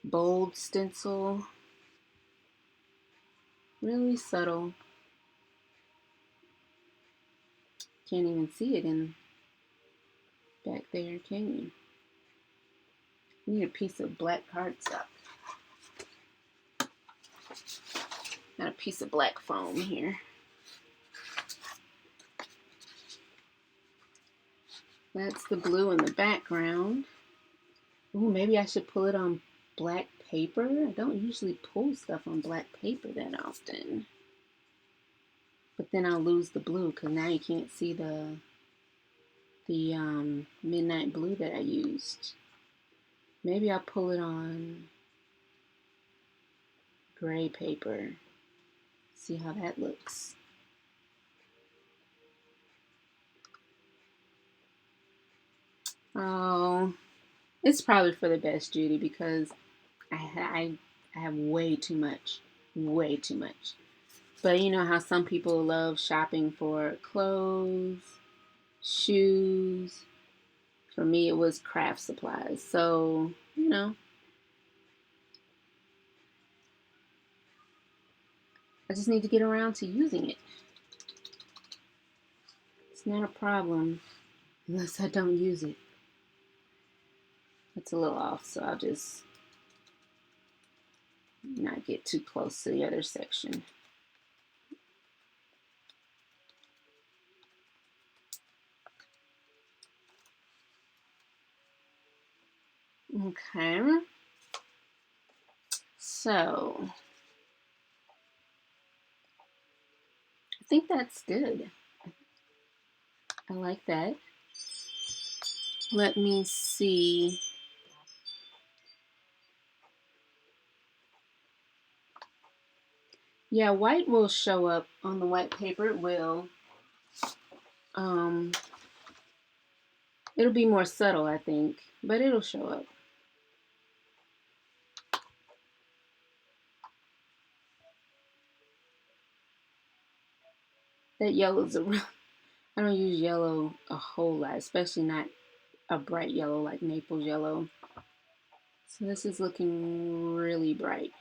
bold stencil. Really subtle. Can't even see it in back there, can you? Need a piece of black cardstock. Got a piece of black foam here. That's the blue in the background. Ooh, maybe I should pull it on black paper. I don't usually pull stuff on black paper that often. But then I'll lose the blue because now you can't see the midnight blue that I used. Maybe I'll pull it on gray paper. See how that looks. Oh, it's probably for the best, Judy, because I have way too much. Way too much. But you know how some people love shopping for clothes, shoes. For me, it was craft supplies. So, you know, I just need to get around to using it. It's not a problem unless I don't use it. It's a little off, so I'll just not get too close to the other section. Okay. So, I think that's good. I like that. Let me see. Yeah, white will show up on the white paper. It will. Um, it'll be more subtle, I think, but it'll show up. That yellow's a real, I don't use yellow a whole lot, especially not a bright yellow like Naples yellow. So this is looking really bright.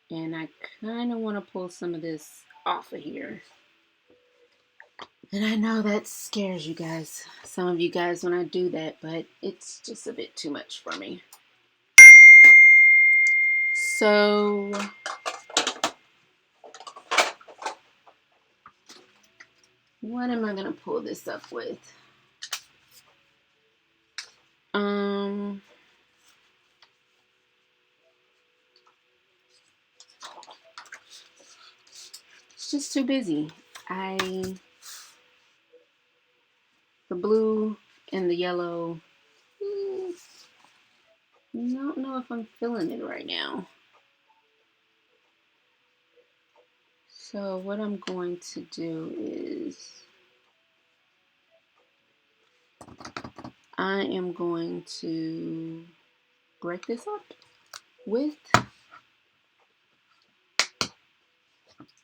And I kind of want to pull some of this off of here. And I know that scares you guys, some of you guys, when I do that, but it's just a bit too much for me. So what am I going to pull this up with? It's just too busy. The blue and the yellow, I don't know if I'm feeling it right now. So what I'm going to do is I am going to break this up with,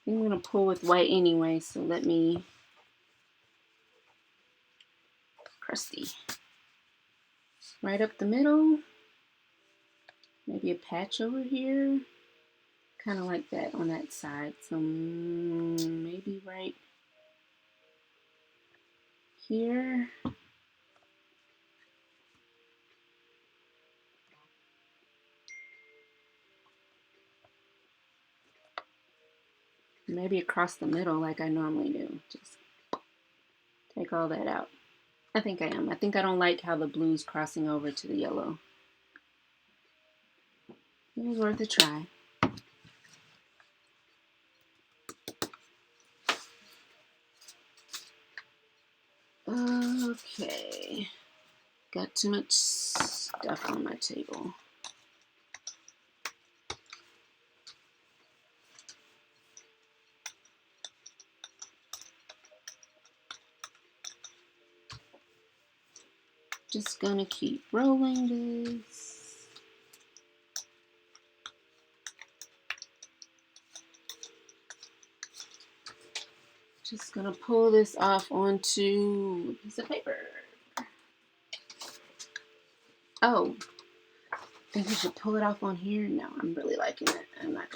I'm going to pull with white anyway, so let me, crusty, right up the middle. maybe a patch over here, kind of like that on that side. So maybe right here. Maybe across the middle like I normally do. Just take all that out. I think I am. I think I don't like how the blue's crossing over to the yellow. It was worth a try. Okay. Got too much stuff on my table. Just gonna keep rolling this. Just gonna pull this off onto a piece of paper. Oh, I think I should pull it off on here. No, I'm really liking it. I'm not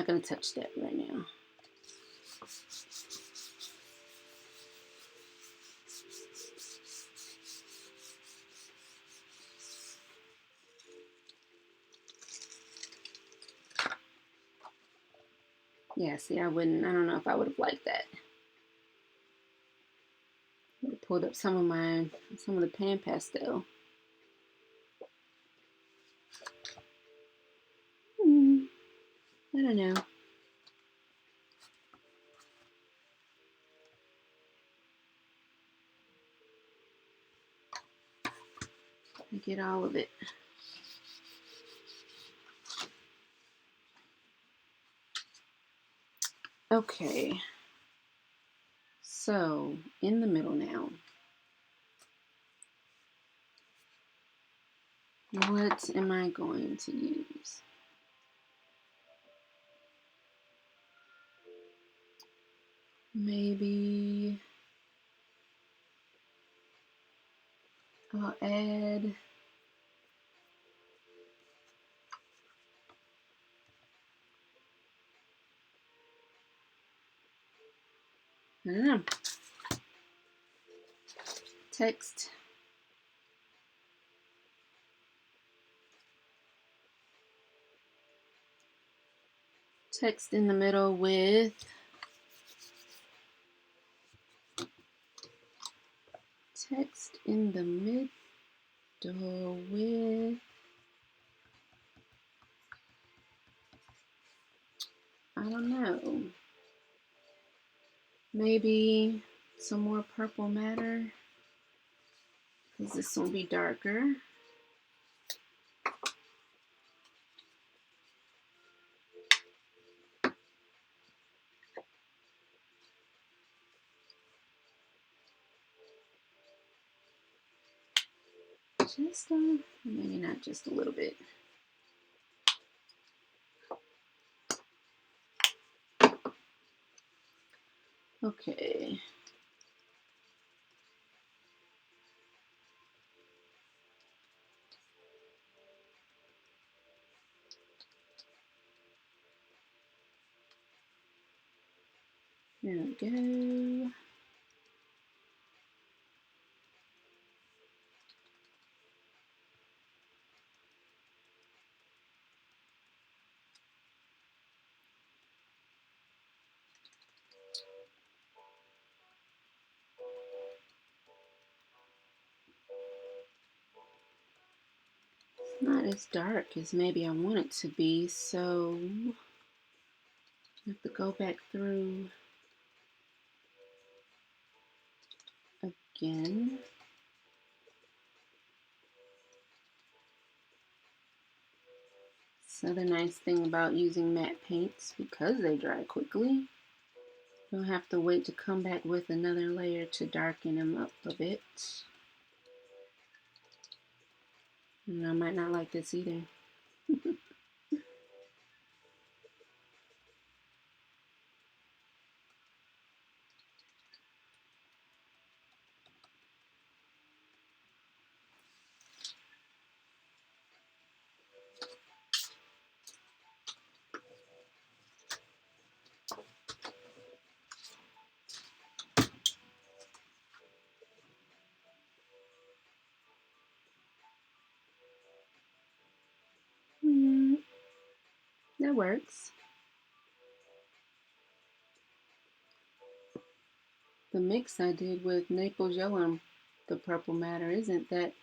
gonna touch that right now. Yeah, see, I don't know if I would have liked that. I would have pulled up some of the pan pastel. I don't know. I get all of it. Okay. So, in the middle now. What am I going to use? Maybe I'll add I don't know. Text. Text in the middle with text in the middle with I don't know. Maybe some more purple matter because this will be darker. Just maybe not just a little bit. Okay. There we go. Not as dark as maybe I want it to be, so I have to go back through again. So the nice thing about using matte paints, because they dry quickly, you don't have to wait to come back with another layer to darken them up a bit. And I might not like this either. That works. The mix I did with Naples Yellow and the Purple Matter isn't that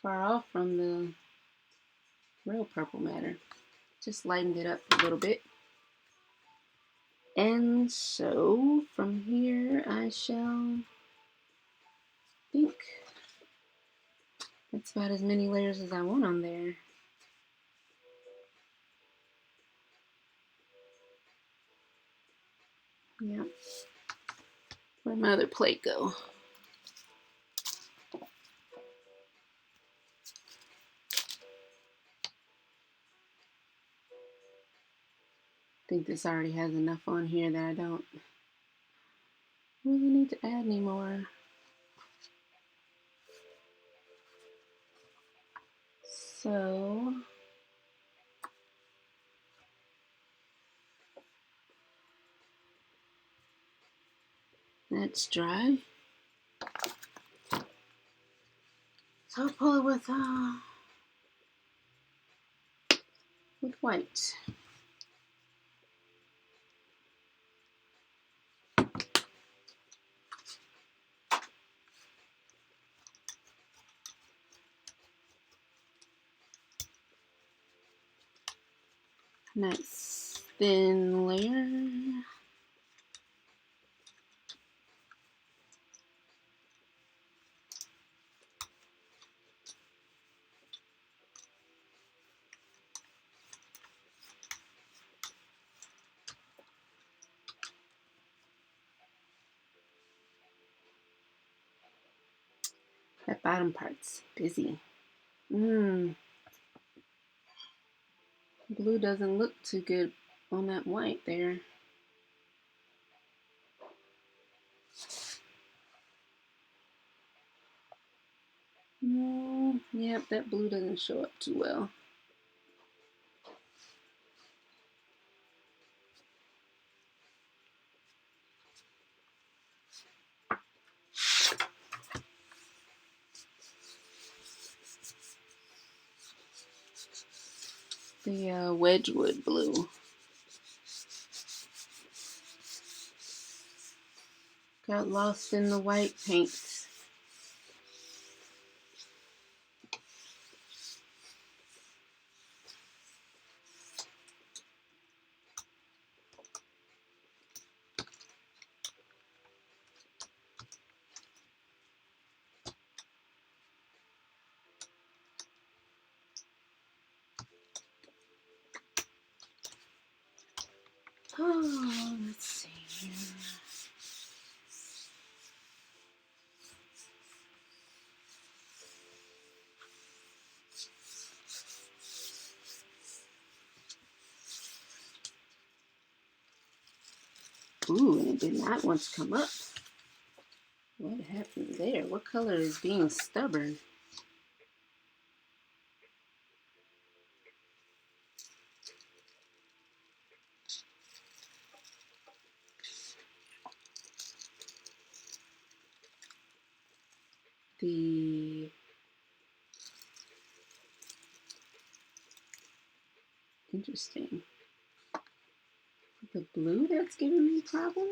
far off from the real Purple Matter. Just lightened it up a little bit. And so from here I shall think that's about as many layers as I want on there. Yeah. Where'd my other plate go? I think this already has enough on here that I don't really need to add any more. So that's dry. So I'll pull it with white. Nice thin layer. That bottom part's busy. Blue doesn't look too good on that white there. Yep, that blue doesn't show up too well. The Wedgwood blue. Got lost in the white paints. Oh, let's see here. Ooh, and it did not want to come up. What happened there? What color is being stubborn? The interesting. The blue that's giving me a problem?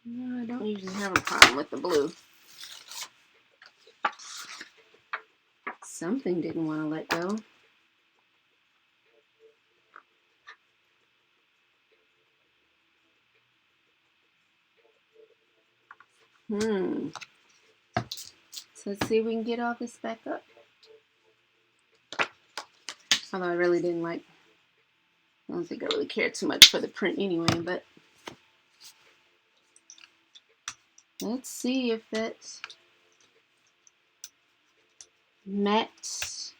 No, I don't usually have a problem with the blue. Something didn't want to let go. So let's see if we can get all this back up. Although I really didn't like, I don't think I really cared too much for the print anyway, but let's see if that matte,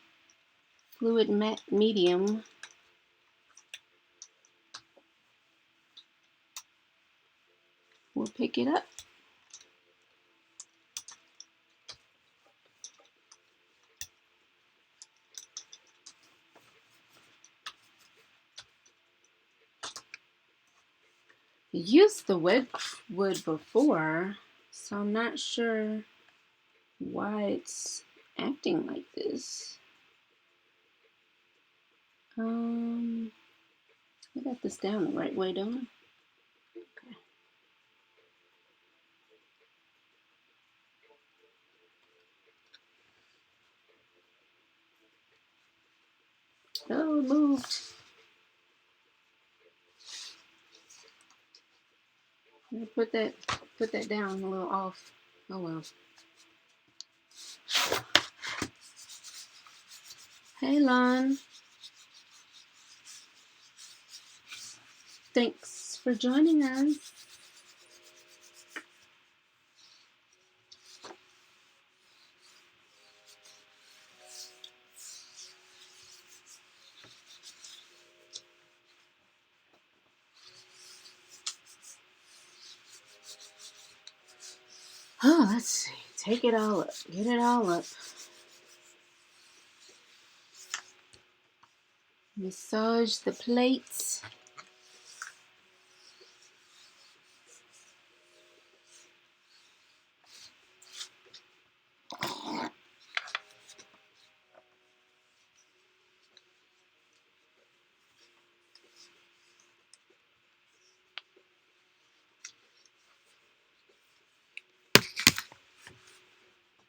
fluid matte medium will pick it up. I used the Wedgwood before, so I'm not sure why it's acting like this. I got this down the right way, don't I? Okay. Oh, it moved. I put that down a little off. Oh well. Hey, Lon. Thanks for joining us. Oh, let's see. Take it all up. Get it all up. Massage the plates.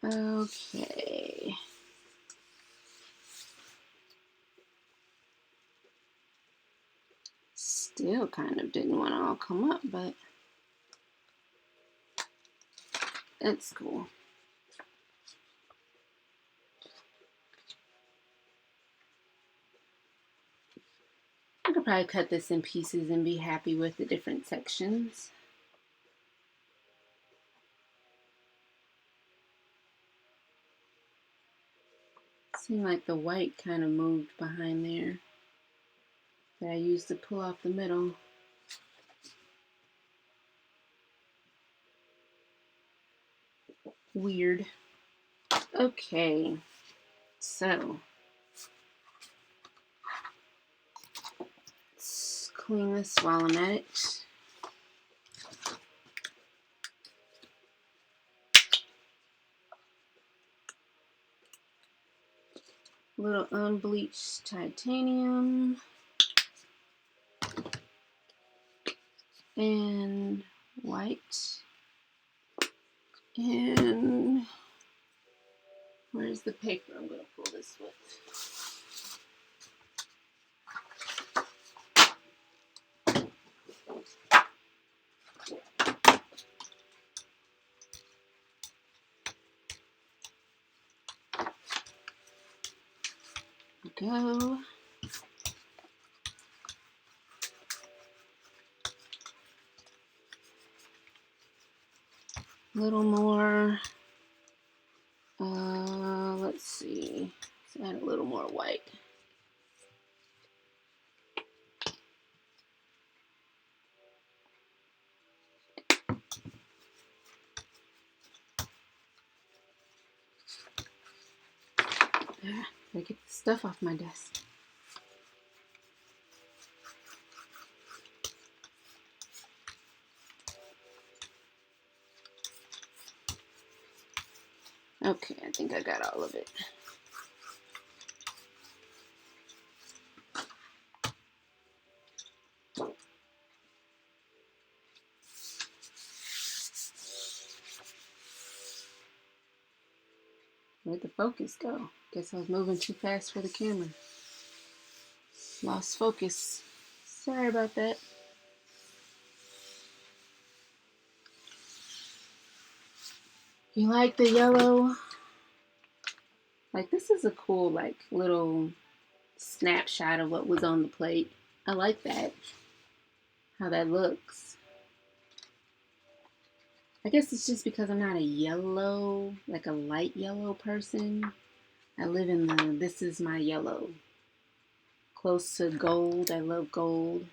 Okay. Still kind of didn't want to all come up, but that's cool. I could probably cut this in pieces and be happy with the different sections. Seemed like the white kind of moved behind there that I used to pull off the middle. Weird. Okay, so let's clean this while I'm at it. Little unbleached titanium and white. And where's the paper I'm going to pull this with? Go. A little more. Let's see. Let's add a little more white. There, gotta get the stuff off my desk. Okay, I think I got all of it. Where'd the focus go? Guess I was moving too fast for the camera. Lost focus. Sorry about that. You like the yellow? Like, this is a cool, like, little snapshot of what was on the plate. I like that. How that looks. I guess it's just because I'm not a yellow, like a light yellow person. I live in the, this is my yellow. Close to gold. I love gold.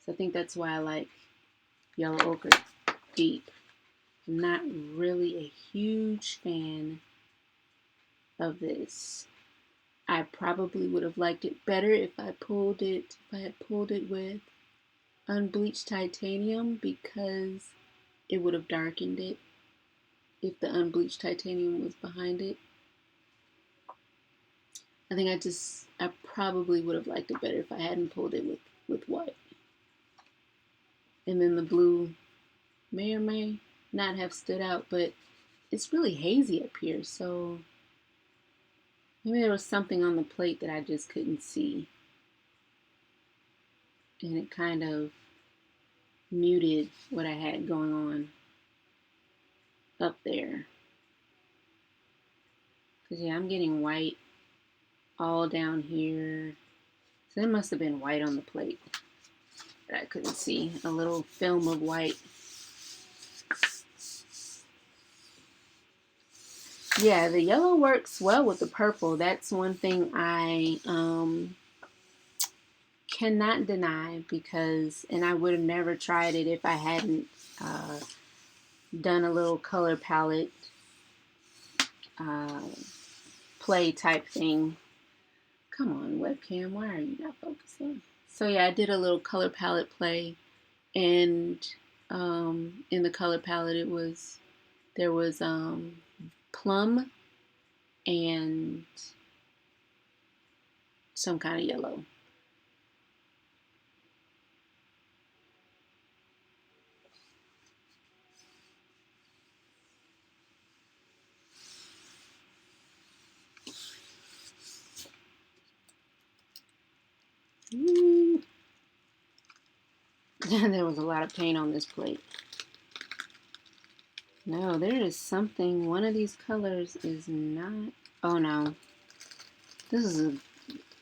So I think that's why I like yellow ochre deep. I'm not really a huge fan of this. I probably would have liked it better if I had pulled it with unbleached titanium, because it would have darkened it if the unbleached titanium was behind it. I think I just I probably would have liked it better if I hadn't pulled it with white. And then the blue may or may not have stood out, but it's really hazy up here, so maybe there was something on the plate that I just couldn't see. And it kind of muted what I had going on up there. Because, yeah, I'm getting white all down here. So there must have been white on the plate that I couldn't see. A little film of white. Yeah, the yellow works well with the purple. That's one thing I cannot deny because, and I would have never tried it if I hadn't done a little color palette play type thing. Come on, webcam, why are you not focusing? So yeah, I did a little color palette play, and in the color palette there was plum and some kind of yellow. There was a lot of paint on this plate. No, there is something. One of these colors is not. Oh no. This is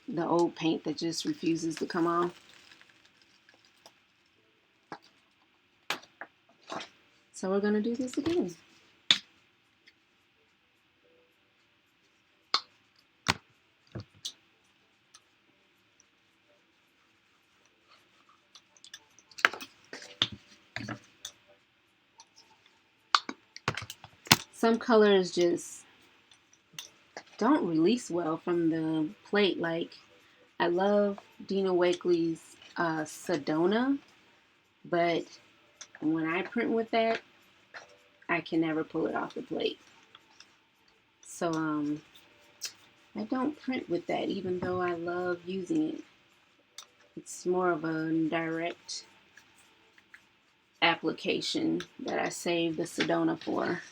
the old paint that just refuses to come off. So we're going to do this again. Some colors just don't release well from the plate. Like, I love Dina Wakley's Sedona, but when I print with that, I can never pull it off the plate. So I don't print with that, even though I love using it. It's more of a direct application that I save the Sedona for.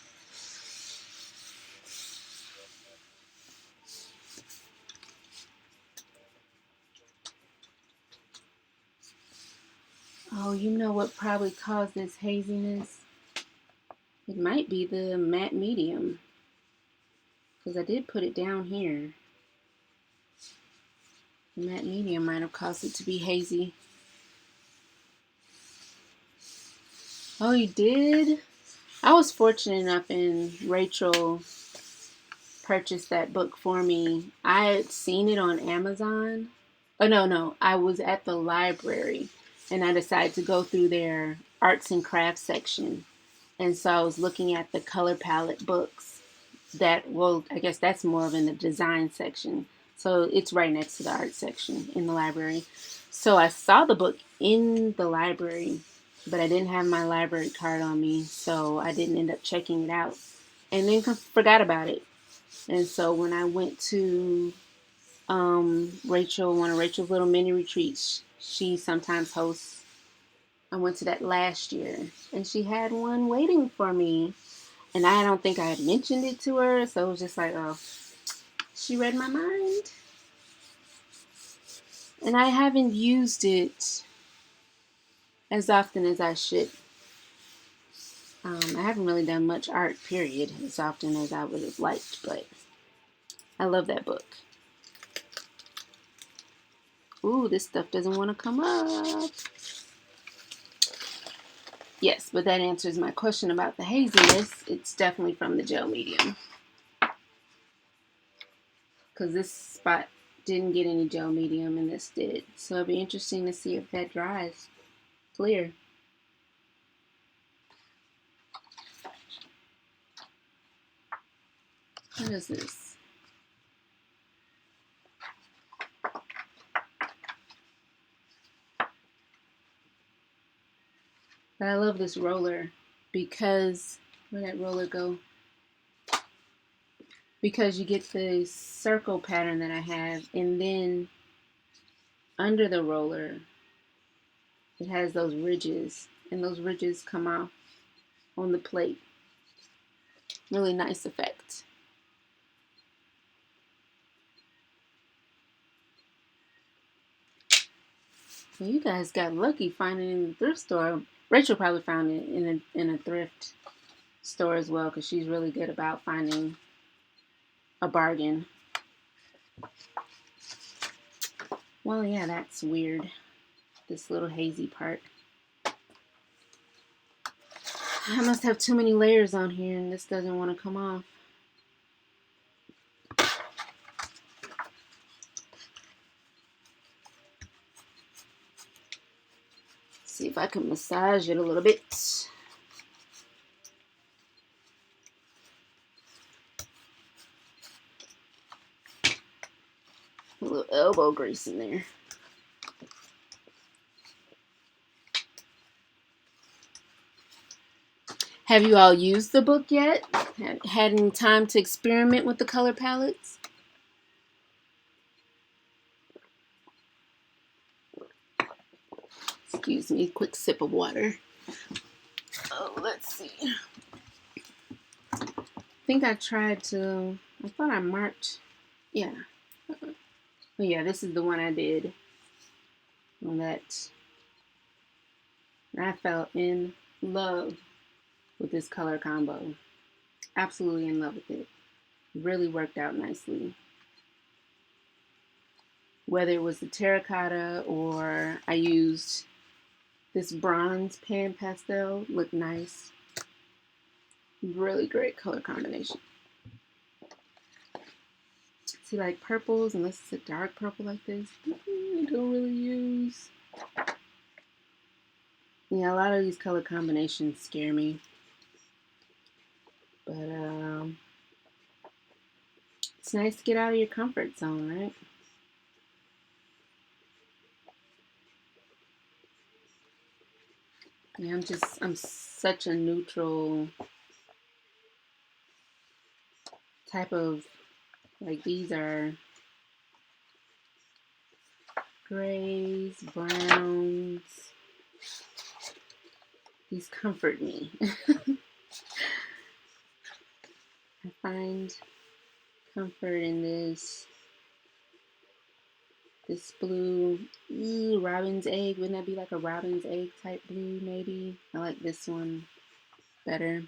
Oh, you know what probably caused this haziness? It might be the matte medium, because I did put it down here. The matte medium might have caused it to be hazy. Oh, you did? I was fortunate enough, and Rachel purchased that book for me. I had seen it on Amazon. Oh, no. I was at the library, and I decided to go through their arts and crafts section. And so I was looking at the color palette books I guess that's more of in the design section. So it's right next to the art section in the library. So I saw the book in the library, but I didn't have my library card on me, so I didn't end up checking it out. And then forgot about it. And so when I went to one of Rachel's little mini retreats, she sometimes hosts. I went to that last year, and she had one waiting for me. And I don't think I had mentioned it to her, so it was just like, oh, she read my mind. And I haven't used it as often as I should. I haven't really done much art, period, as often as I would have liked, but I love that book. Ooh, this stuff doesn't want to come up. Yes, but that answers my question about the haziness. It's definitely from the gel medium. Because this spot didn't get any gel medium and this did. So it'll be interesting to see if that dries clear. What is this? But I love this roller because, where'd that roller go? because you get the circle pattern that I have, and then under the roller it has those ridges, and those ridges come off on the plate. Really nice effect. Well, you guys got lucky finding it in the thrift store. Rachel probably found it in a thrift store as well, because she's really good about finding a bargain. Well, yeah, that's weird. This little hazy part. I must have too many layers on here and this doesn't want to come off. See if I can massage it a little bit. A little elbow grease in there. Have you all used the book yet? Had any time to experiment with the color palettes? Excuse me, quick sip of water. Oh, let's see. I think I thought I marked, yeah. Oh yeah, this is the one I did on that. I fell in love with this color combo. Absolutely in love with it. Really worked out nicely. Whether it was the terracotta or I used this bronze pan pastel, looked nice. Really great color combination. See, like purples, unless it's a dark purple like this, I don't really use. Yeah, a lot of these color combinations scare me. But it's nice to get out of your comfort zone, right? Yeah, I'm such a neutral type of, like, these are grays, browns. These comfort me. I find comfort in this blue. Ooh, robin's egg. Wouldn't that be like a robin's egg type blue, maybe? I like this one better.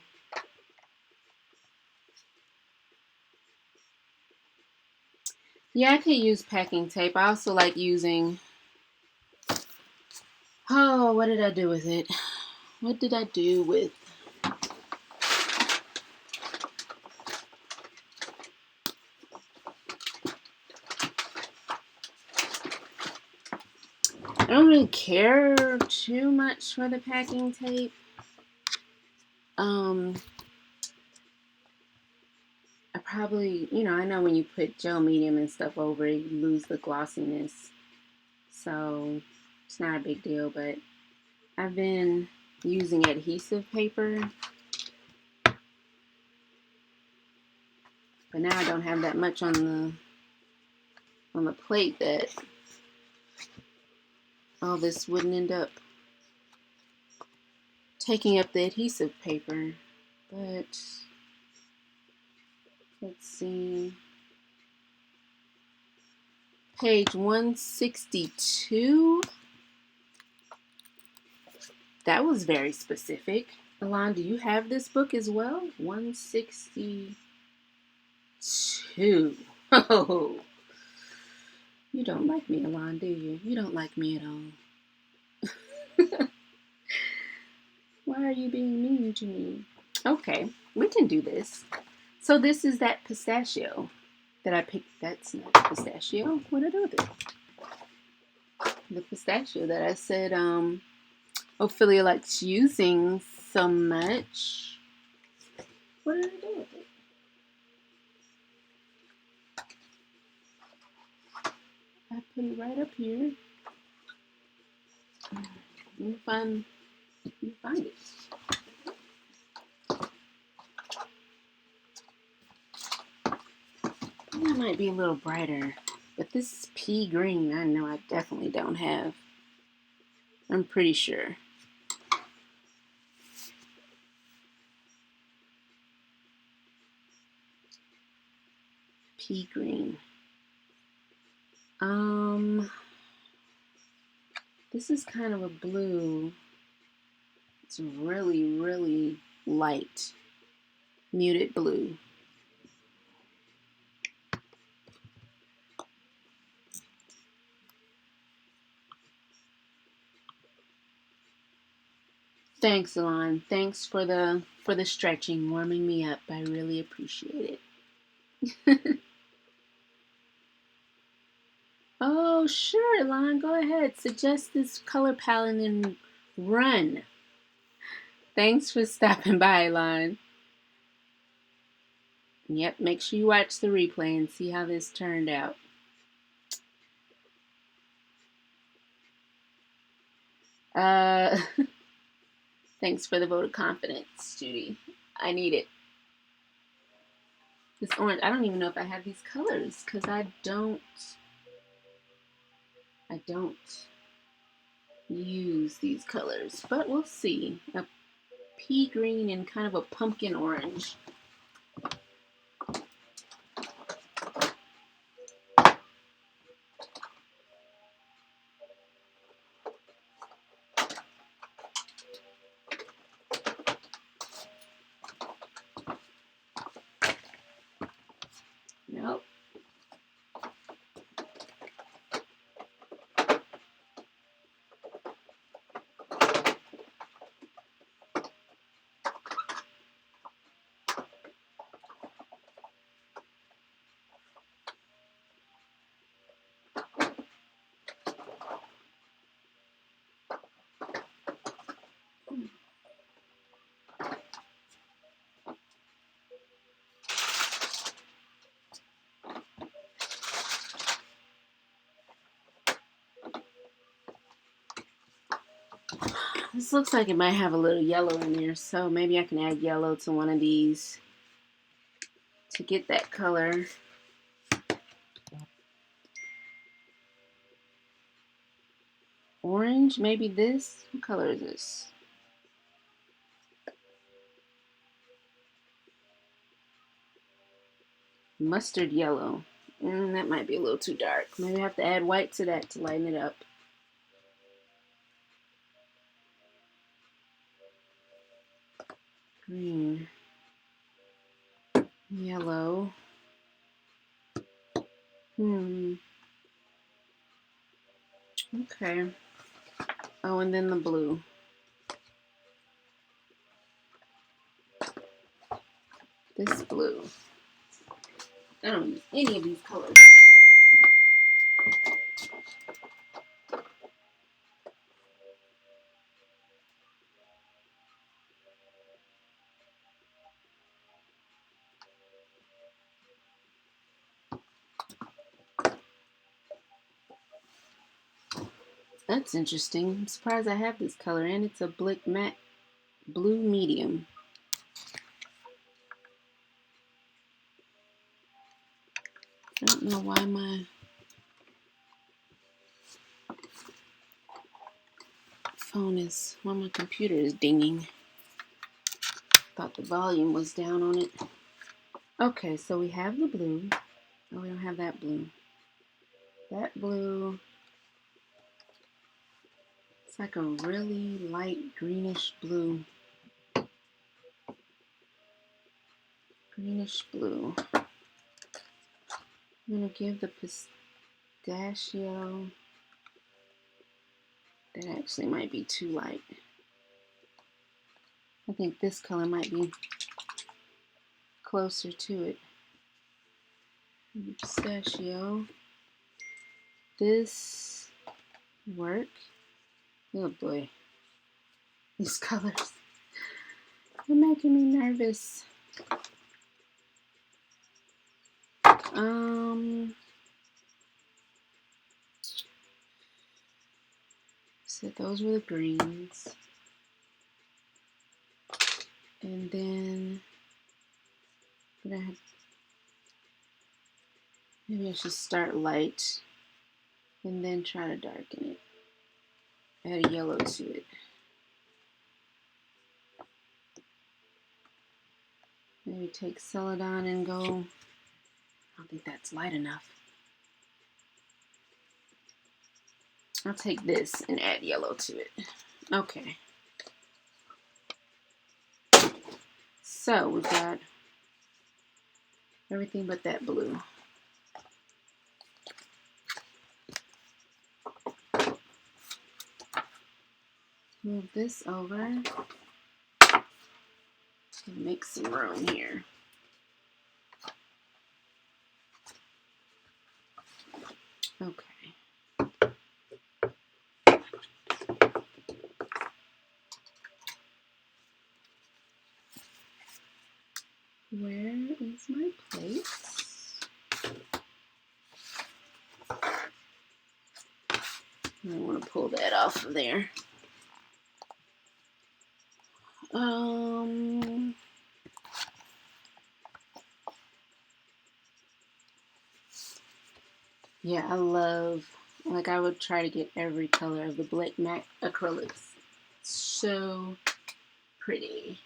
Yeah, I could use packing tape. I also like using... Oh, what did I do with it? What did I do with... I don't really care too much for the packing tape. I probably, I know when you put gel medium and stuff over it, you lose the glossiness. So it's not a big deal, but I've been using adhesive paper. But now I don't have that much on the plate that all this wouldn't end up taking up the adhesive paper. But let's see. Page 162. That was very specific. Alon, do you have this book as well? 162. Oh, you don't like me, Alon, do you? You don't like me at all. Why are you being mean to me? Okay, we can do this. So this is that pistachio that I picked. That's not pistachio. What did I do with it? The pistachio that I said Ophelia likes using so much. What did I do with it? I put it right up here. Let me find it. that might be a little brighter. But this pea green, I know I definitely don't have. I'm pretty sure. Pea green. This is kind of a blue. It's really, really light, muted blue. Thanks, Alon. Thanks for the stretching, warming me up. I really appreciate it. Oh, sure, Alon. Go ahead. Suggest this color palette and run. Thanks for stopping by, Alon. Yep, make sure you watch the replay and see how this turned out. Thanks for the vote of confidence, Judy. I need it. This orange, I don't even know if I have these colors because I don't use these colors, but we'll see. A pea green and kind of a pumpkin orange. Nope. This looks like it might have a little yellow in there, so maybe I can add yellow to one of these to get that color. Orange, maybe this. What color is this? Mustard yellow. That might be a little too dark. Maybe I have to add white to that to lighten it up. Green. Yellow. Okay. Oh, and then the blue. This blue. I don't use any of these colors. That's interesting. I'm surprised I have this color, and it's a Blick matte blue medium. I don't know why my my computer is dinging. Thought the volume was down on it. Okay, so we have the blue. Oh, we don't have that blue. That blue. It's like a really light greenish blue. Greenish blue. I'm gonna give the pistachio. That actually might be too light. I think this color might be closer to it. Pistachio. This work. Oh boy. These colors. They're making me nervous. So those were the greens. And then Maybe I should start light and then try to darken it. Add a yellow to it. Maybe take Celadon and go, I don't think that's light enough. I'll take this and add yellow to it. Okay. So we've got everything but that blue. Move this over and make some room here. Okay. Where is my plate? I want to pull that off of there. Yeah, I love, like I would try to get every color of the black matte acrylics. So pretty.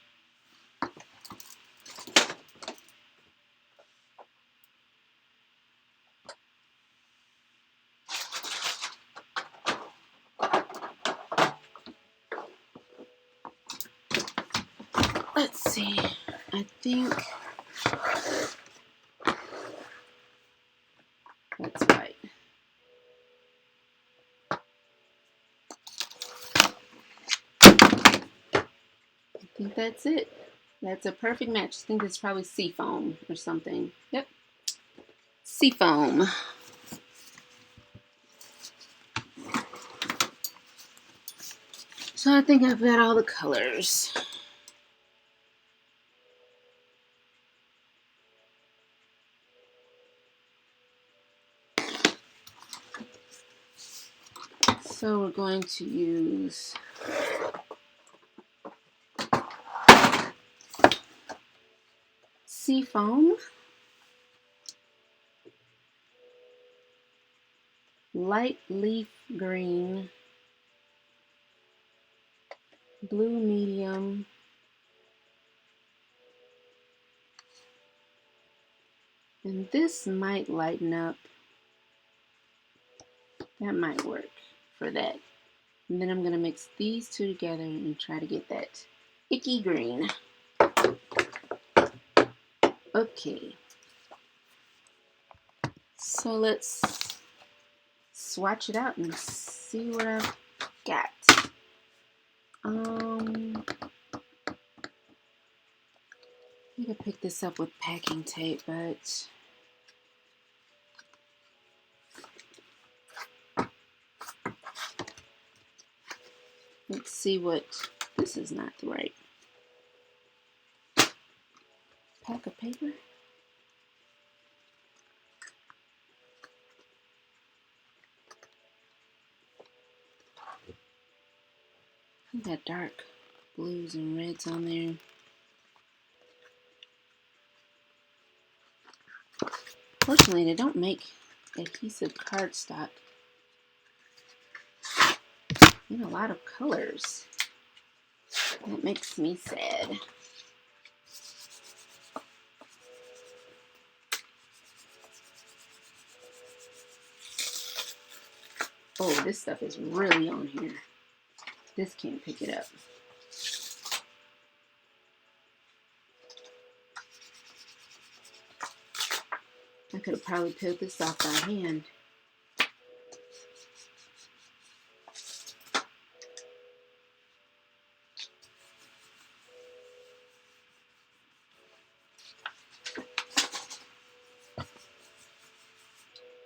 Let's see, I think that's right. I think that's it. That's a perfect match. I think it's probably seafoam or something. Yep. Seafoam. So I think I've got all the colors. So we're going to use seafoam, light leaf green, blue medium, and this might lighten up. That might work for that. And then I'm going to mix these two together and try to get that icky green. Okay. So let's swatch it out and see what I've got. I think I picked this up with packing tape, but let's see what, this is not the right pack of paper. I got dark blues and reds on there. Fortunately, they don't make adhesive cardstock in a lot of colors. That makes me sad. Oh, this stuff is really on here. This can't pick it up. I could have probably peeled this off by hand.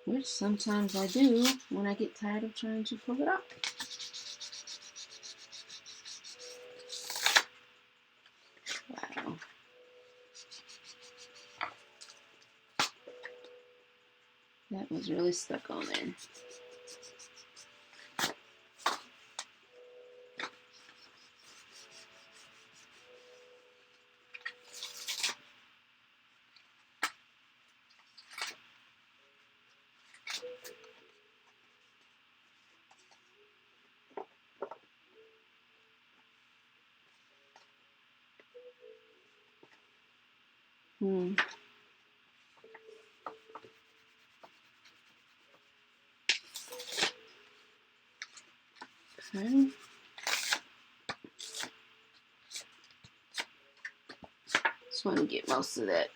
Which sometimes I do when I get tired of trying to pull it off. Wow. That was really stuck on there. Okay. Just want to get most of that.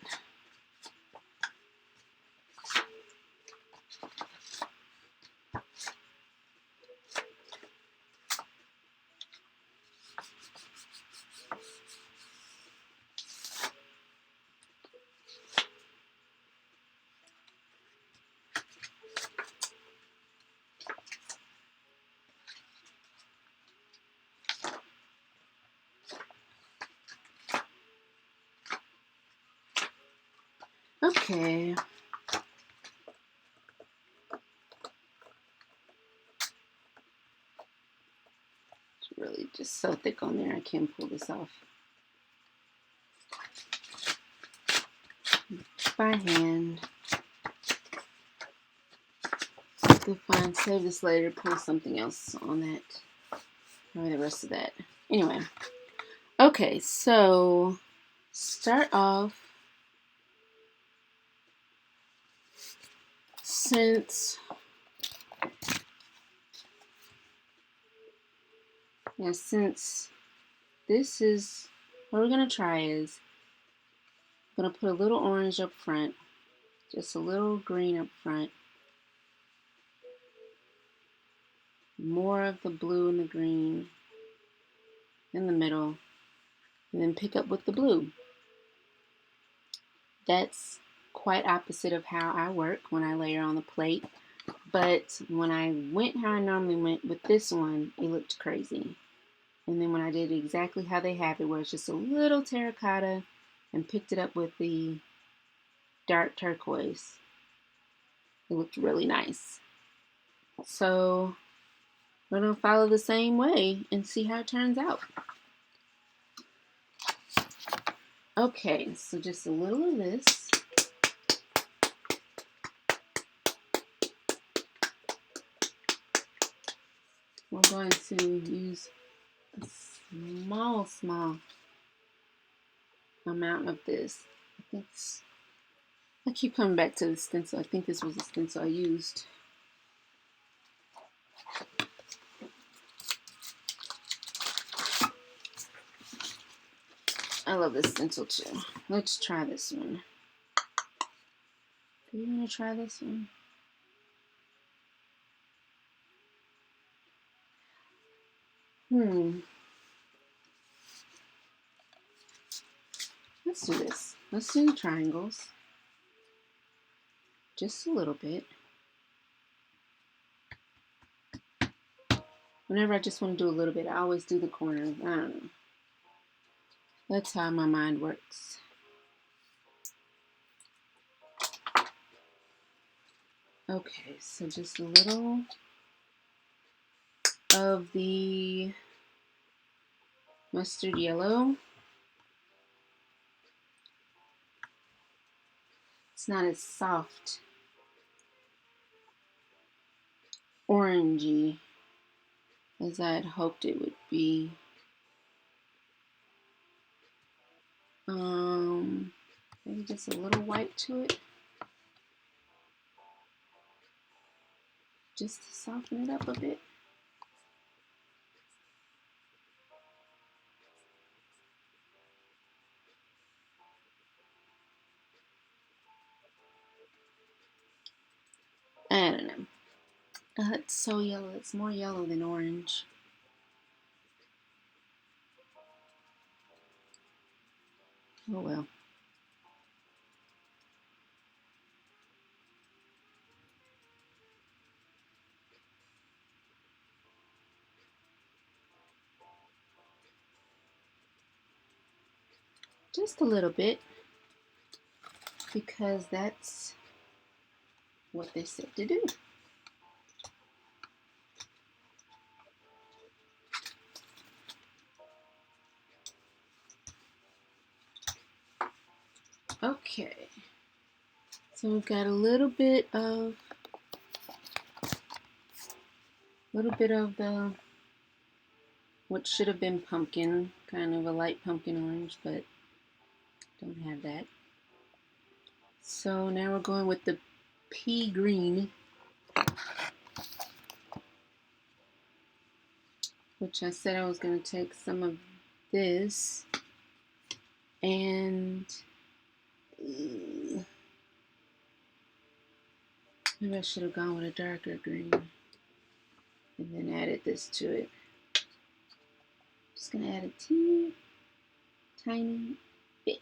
Okay. It's really just so thick on there, I can't pull this off by hand. Fine, save this later, pull something else on that. Or the rest of that. Anyway. Okay, so start off since this is what we're gonna try is I'm gonna put a little orange up front, just a little green up front, more of the blue and the green in the middle, and then pick up with the blue. That's quite opposite of how I work when I layer on the plate, but when I went how I normally went with this one, it looked crazy. And then when I did exactly how they have it, where it's just a little terracotta and picked it up with the dark turquoise, it looked really nice. So we're going to follow the same way and see how it turns out. Okay, so just a little of this. We're going to use a small amount of this. I keep coming back to the stencil. I think this was the stencil I used. I love this stencil too. Let's try this one. Do you want to try this one? Let's do this. Let's do the triangles. Just a little bit. Whenever I just want to do a little bit, I always do the corner. I don't know. That's how my mind works. Okay, so just a little of the mustard yellow. It's not as soft, orangey as I had hoped it would be. Maybe just a little white to it, just to soften it up a bit. I don't know. It's so yellow. It's more yellow than orange. Oh well. Just a little bit, because that's what they said to do. Okay, so we've got a little bit of the what should have been pumpkin, kind of a light pumpkin orange, but don't have that. So now we're going with the pea green, which I said I was going to take some of this and maybe I should have gone with a darker green and then added this to it. Just going to add a teeny tiny bit.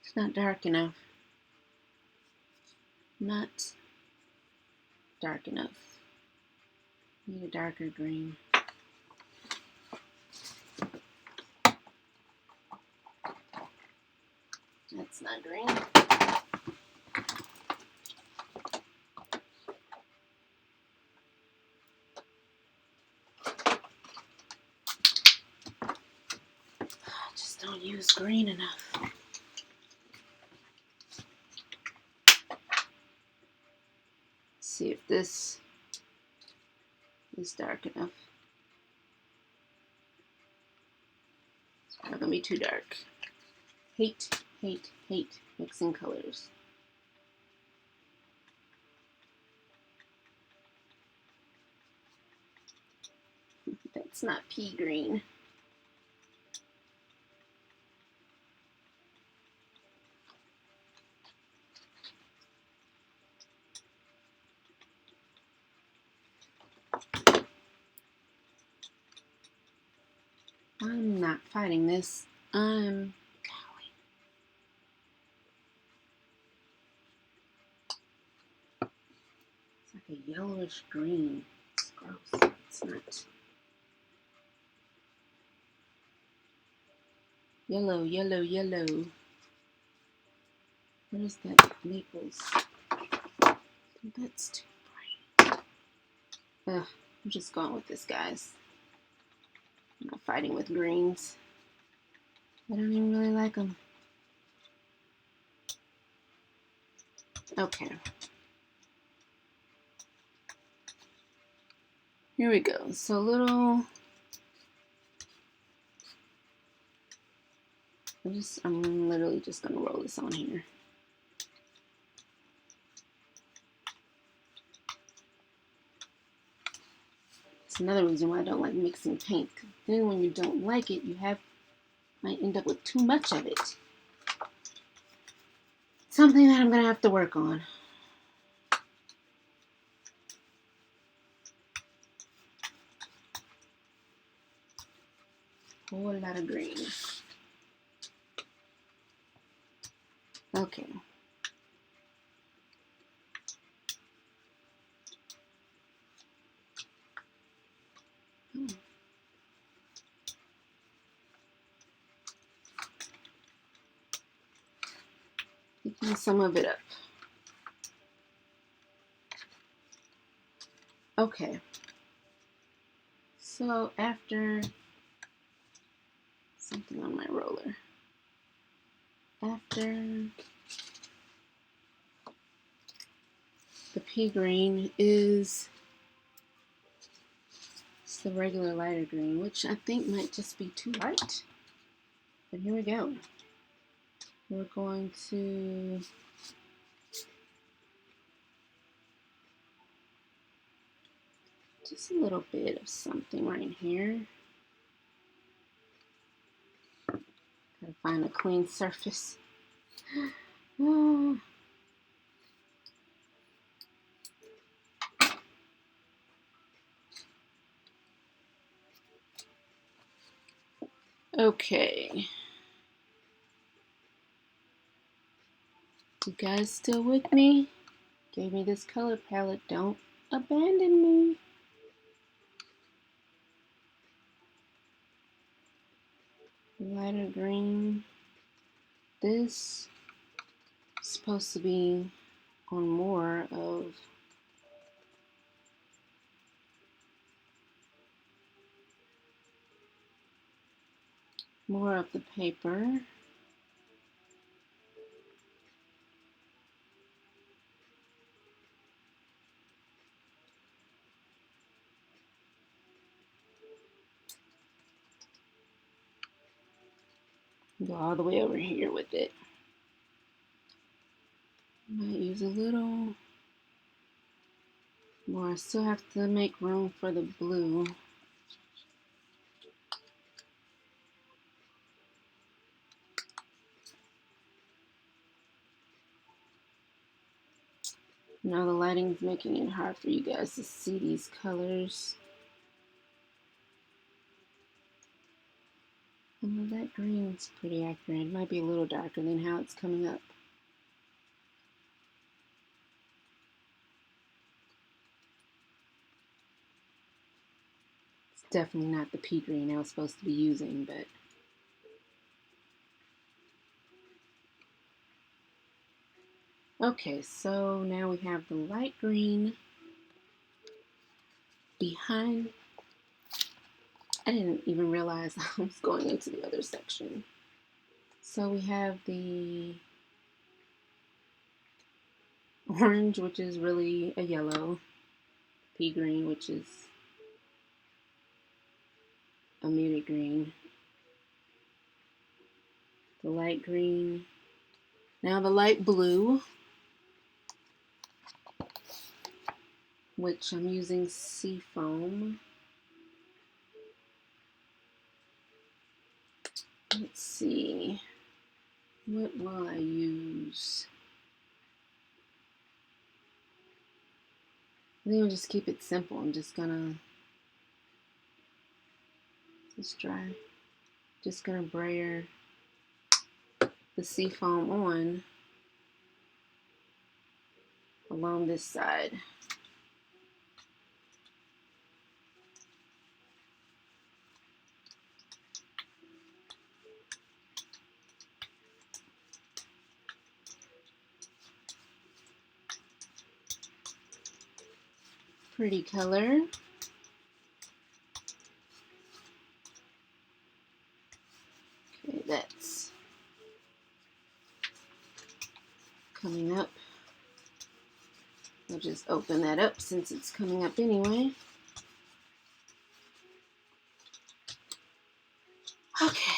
It's not dark enough. Not dark enough. Need a darker green. That's not green. I just don't use green enough. See if this is dark enough. It's not gonna be too dark. Hate mixing colors. That's not pea green. I'm not fighting this. Golly. It's like a yellowish green. It's gross. It's not. Yellow. What is that? Maples. That's too bright. Ugh, I'm just going with this, guys. I'm not fighting with greens. I don't even really like them. Okay. Here we go. So little. I'm literally just gonna roll this on here. It's another reason why I don't like mixing paint. Then when you don't like it, might end up with too much of it. Something that I'm gonna have to work on. Whole lot of green. Okay. Picking some of it up. Okay. So after something on my roller. After the pea green is the regular lighter green, which I think might just be too light. But here we go. We're going to just a little bit of something right here. Gotta find a clean surface. Okay. You guys still with me? Gave me this color palette. Don't abandon me. Lighter green. This is supposed to be on more of more of the paper. Go all the way over here with it. Might use a little more. I still have to make room for the blue. Now the lighting's making it hard for you guys to see these colors. Oh, that green's pretty accurate. It might be a little darker than how it's coming up. It's definitely not the pea green I was supposed to be using, but okay, so now we have the light green behind. I didn't even realize I was going into the other section. So we have the orange, which is really a yellow, pea green, which is a muted green, the light green, now the light blue, which I'm using Seafoam. Let's see, what will I use? I think I'll just keep it simple. I'm just gonna, it's dry, just gonna brayer the Seafoam on along this side. Pretty color. Okay, that's coming up. I'll just open that up since it's coming up anyway. Okay.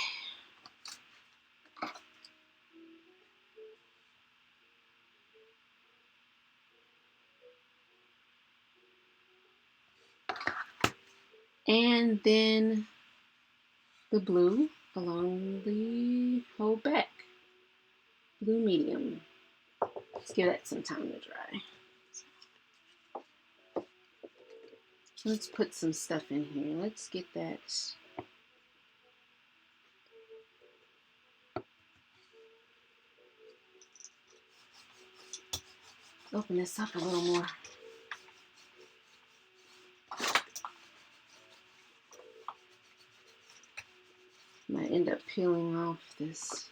And then the blue along the whole back. Blue medium. Let's give that some time to dry. Let's put some stuff in here. Let's get that. Open this up a little more. Might end up peeling off this.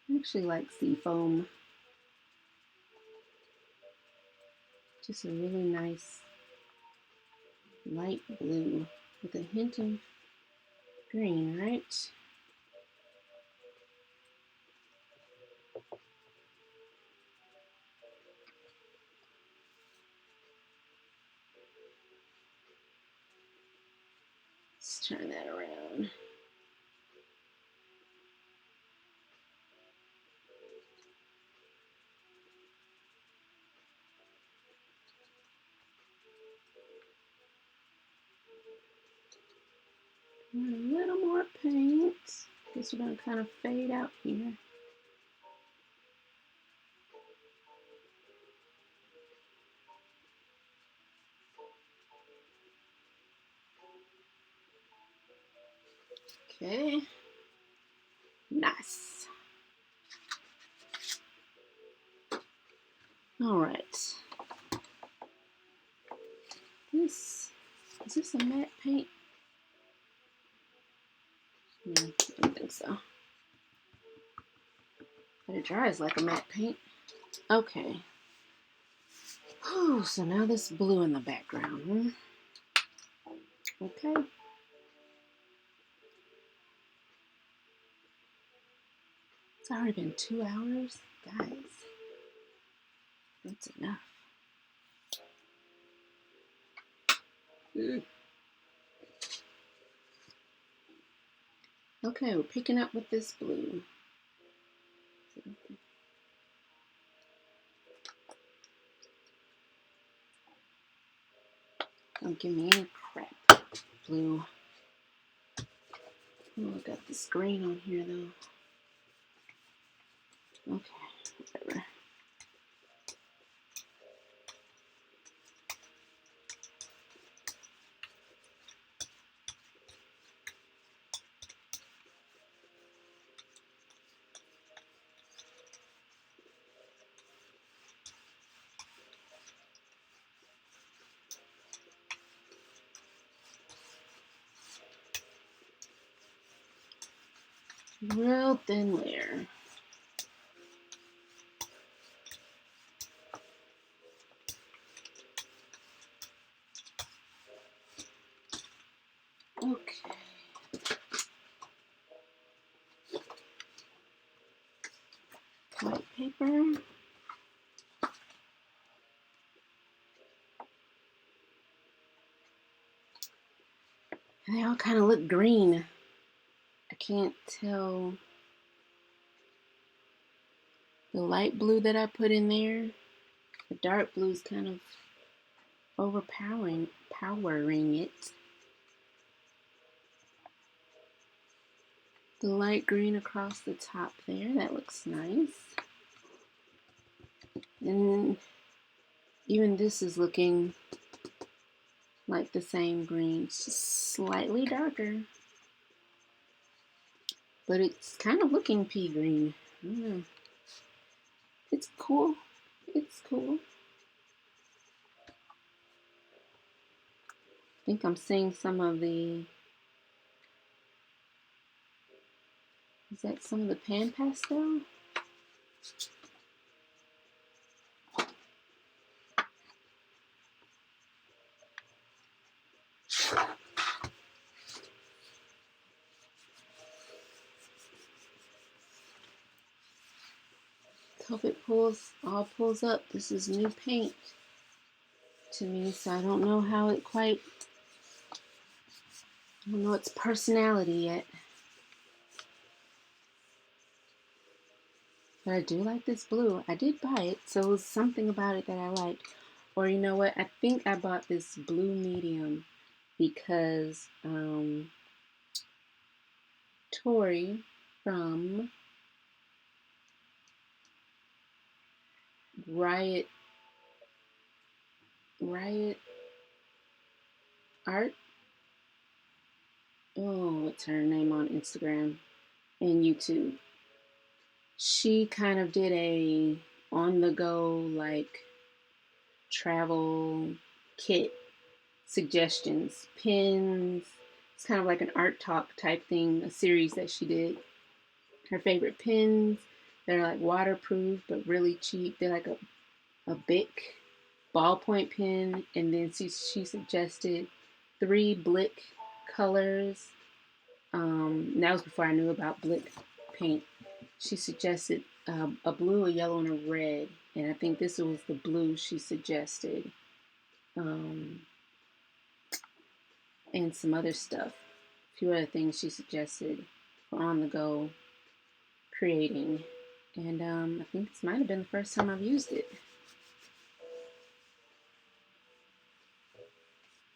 I actually like Seafoam. Just a really nice light blue with a hint of green, right? Let's turn that around. A little more paint. Guess we're going to kind of fade out here. Okay. Nice. All right. Is this a matte paint? Yeah, I don't think so. But it dries like a matte paint. Okay. Whew, so now this blue in the background. Okay. It's already been 2 hours. Guys, that's enough. Okay, we're picking up with this blue. Don't give me any crap. Blue. Oh, I got this green on here though. Okay, whatever. Real thin layer. Okay. White paper. They all kind of look green. I can't tell the light blue that I put in there. The dark blue is kind of powering it. The light green across the top there, that looks nice. And even this is looking like the same green, it's just slightly darker. But it's kind of looking pea green. I don't know. It's cool. It's cool. I think I'm seeing some of the, is that some of the pan pastel? Hope it all pulls up. This is new paint to me, so I don't know how it quite, I don't know its personality yet. But I do like this blue. I did buy it, so it was something about it that I liked. Or you know what? I think I bought this blue medium because Tori from Riot Art. Oh, what's her name on Instagram and YouTube? She kind of did a on the go like travel kit suggestions, pins. It's kind of like an art talk type thing, a series that she did. Her favorite pins. They're like waterproof but really cheap. They're like a Bic ballpoint pen, and then she suggested 3 Blick colors. That was before I knew about Blick paint. She suggested a blue, a yellow, and a red, and I think this was the blue she suggested, and some other stuff. A few other things she suggested for on the go creating, and I think this might have been the first time I've used it.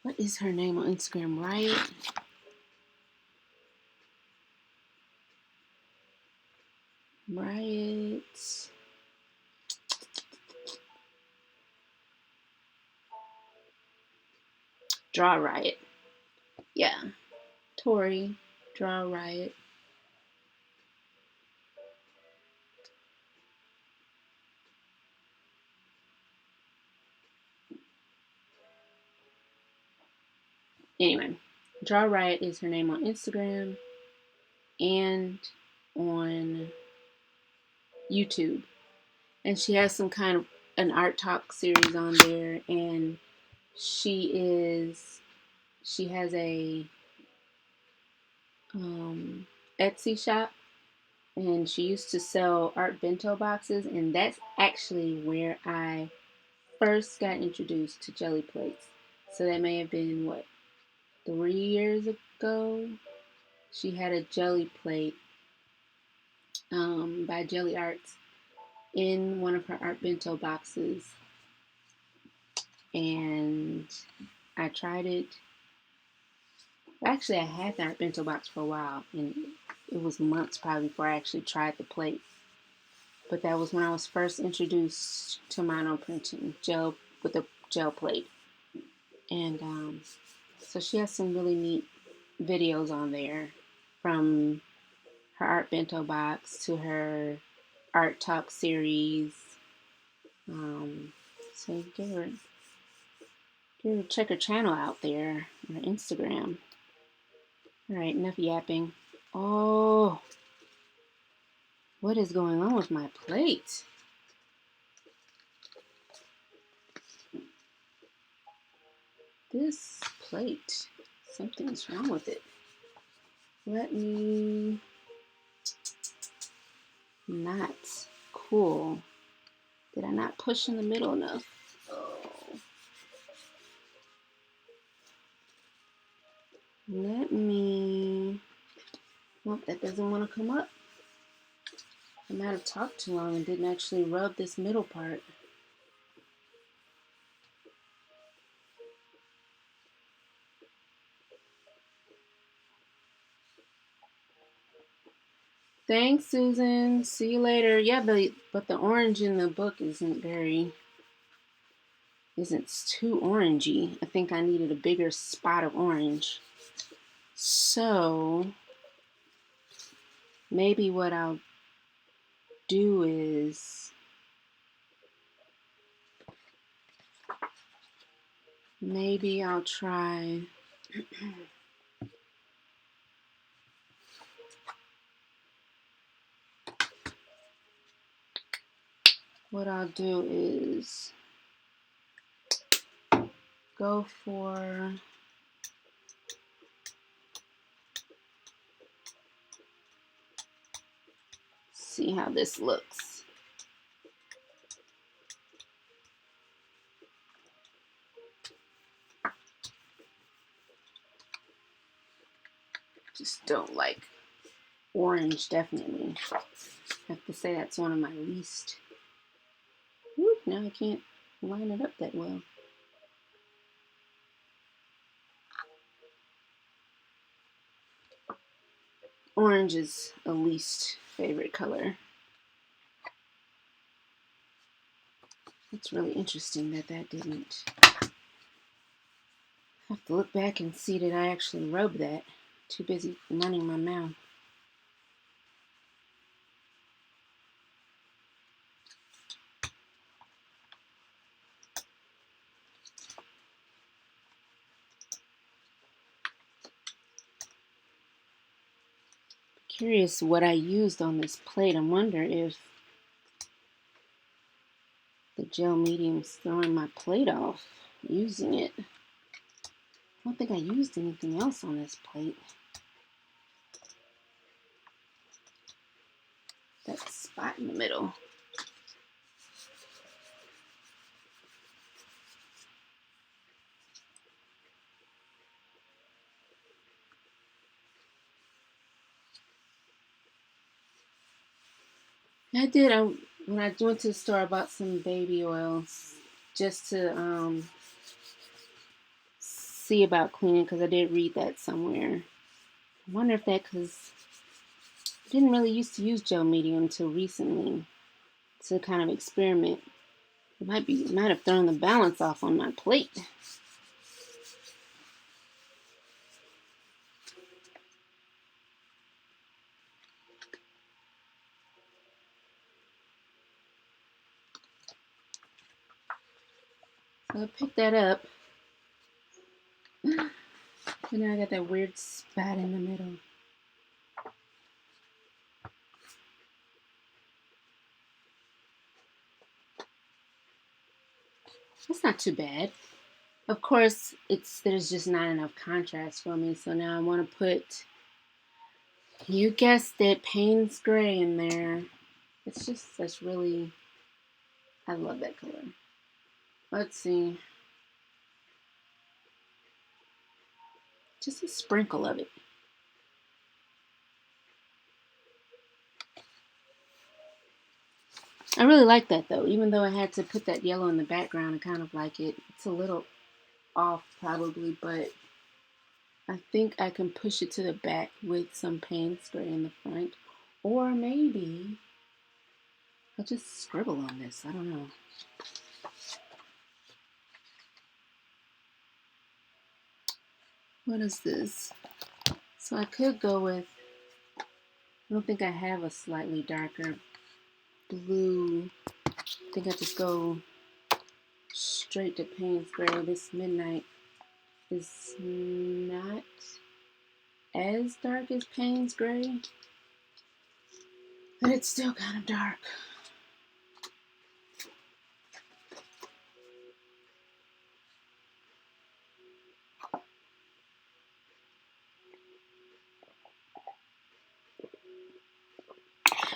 What is her name on Instagram? Riot. Draw Riot. Yeah. Tori. Draw Riot. Anyway, Draw Riot is her name on Instagram. and on YouTube. And she has some kind of an art talk series on there, and she has a Etsy shop, and she used to sell art bento boxes, and that's actually where I first got introduced to jelly plates. So that may have been, what, 3 years ago? She had a jelly plate by Jelly Arts in one of her art bento boxes, and I tried it. Actually, I had the art bento box for a while, and it was months probably before I actually tried the plate. But that was when I was first introduced to mono printing gel with a gel plate. And so she has some really neat videos on there, from her art bento box to her art talk series. So check her channel out there, her Instagram. All right, enough yapping. Oh, what is going on with my plate? This plate, something's wrong with it. Let me, not cool. Did I not push in the middle enough? Oh. Let me, nope, that doesn't want to come up. I might have talked too long and didn't actually rub this middle part. Thanks, Susan. See you later. Yeah, but the orange in the book isn't too orangey. I think I needed a bigger spot of orange. So maybe what I'll do is maybe I'll try what I'll do is go for, see how this looks. Just don't like orange, definitely. I have to say that's one of my least. Woo, now I can't line it up that well. Orange is a least favorite color. It's really interesting that didn't. I have to look back and see that I actually rubbed that. Too busy running my mouth. Curious what I used on this plate. I wonder if the gel medium's throwing my plate off using it. I don't think I used anything else on this plate. That spot in the middle. I did. When I went to the store, I bought some baby oils just to see about cleaning, because I did read that somewhere. I wonder if that, because I didn't really used to use gel medium until recently to kind of experiment. It might have thrown the balance off on my plate. So I picked that up. And now I got that weird spot in the middle. It's not too bad. Of course, there's just not enough contrast for me, so now I want to put, you guessed it, Payne's Gray in there. It's just, that's really, I love that color. Let's see. Just a sprinkle of it. I really like that though, even though I had to put that yellow in the background. I kind of like it. It's a little off probably, but I think I can push it to the back with some Payne's Gray in the front. Or maybe I'll just scribble on this. I don't know. What is this? So I could go with, I don't think I have a slightly darker blue. I think I just go straight to Payne's Gray. This Midnight is not as dark as Payne's Gray, but it's still kind of dark.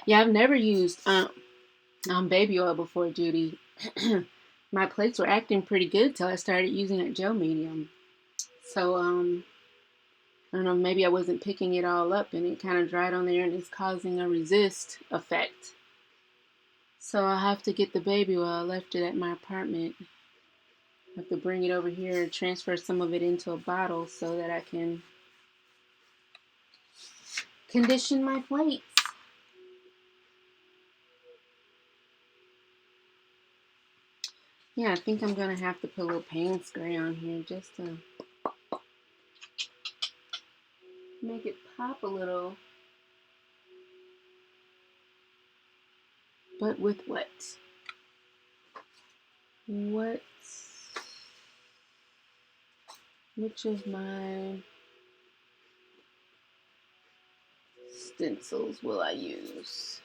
Yeah, I've never used baby oil before, Judy. My plates were acting pretty good till I started using that gel medium. So I don't know, maybe I wasn't picking it all up and it kind of dried on there and it's causing a resist effect. So I'll have to get the baby oil. I left it at my apartment. I have to bring it over here and transfer some of it into a bottle so that I can condition my plates. Yeah, I think I'm going to have to put a little Payne's Gray on here just to make it pop a little. But with what? Which of my stencils will I use?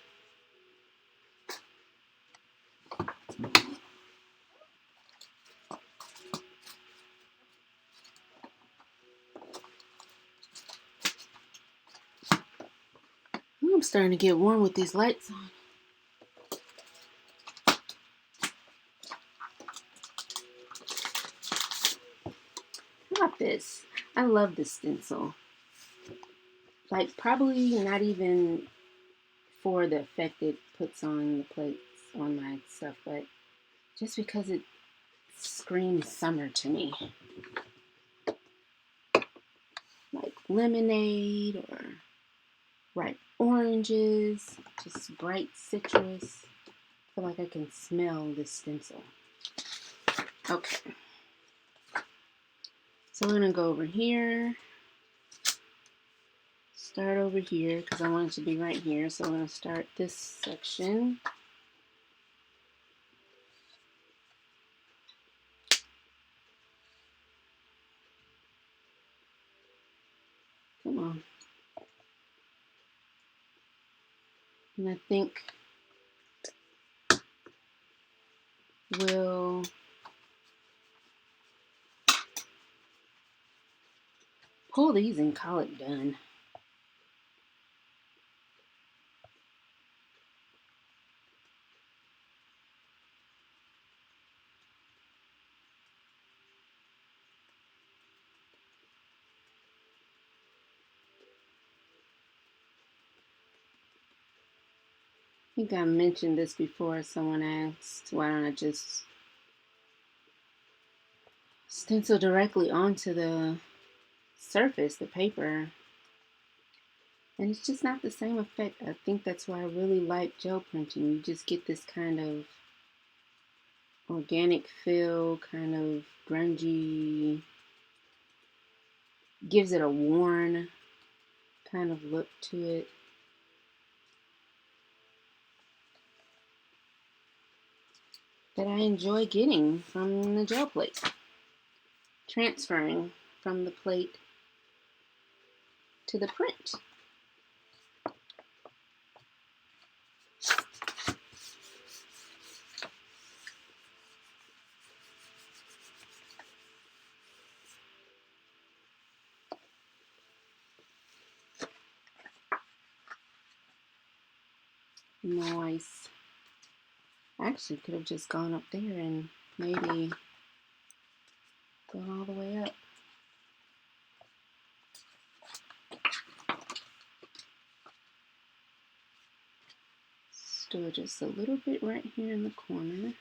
Ooh, I'm starting to get warm with these lights on. How about this? I love this stencil. Like, probably not even for the effect it puts on the plates on my stuff, but just because it screams summer to me. Like lemonade or ripe oranges, just bright citrus. I feel like I can smell this stencil. Okay. So we're going to go over here. Start over here because I want it to be right here. So I'm going to start this section. Come on. And I think we'll pull these and call it done. I think I mentioned this before. Someone asked, why don't I just stencil directly onto the surface, the paper? And it's just not the same effect. I think that's why I really like gel printing. You just get this kind of organic feel, kind of grungy, gives it a worn kind of look to it. That I enjoy getting from the gel plate. Transferring from the plate to the print. Nice. Actually, could have just gone up there and maybe gone all the way up. Do just a little bit right here in the corner.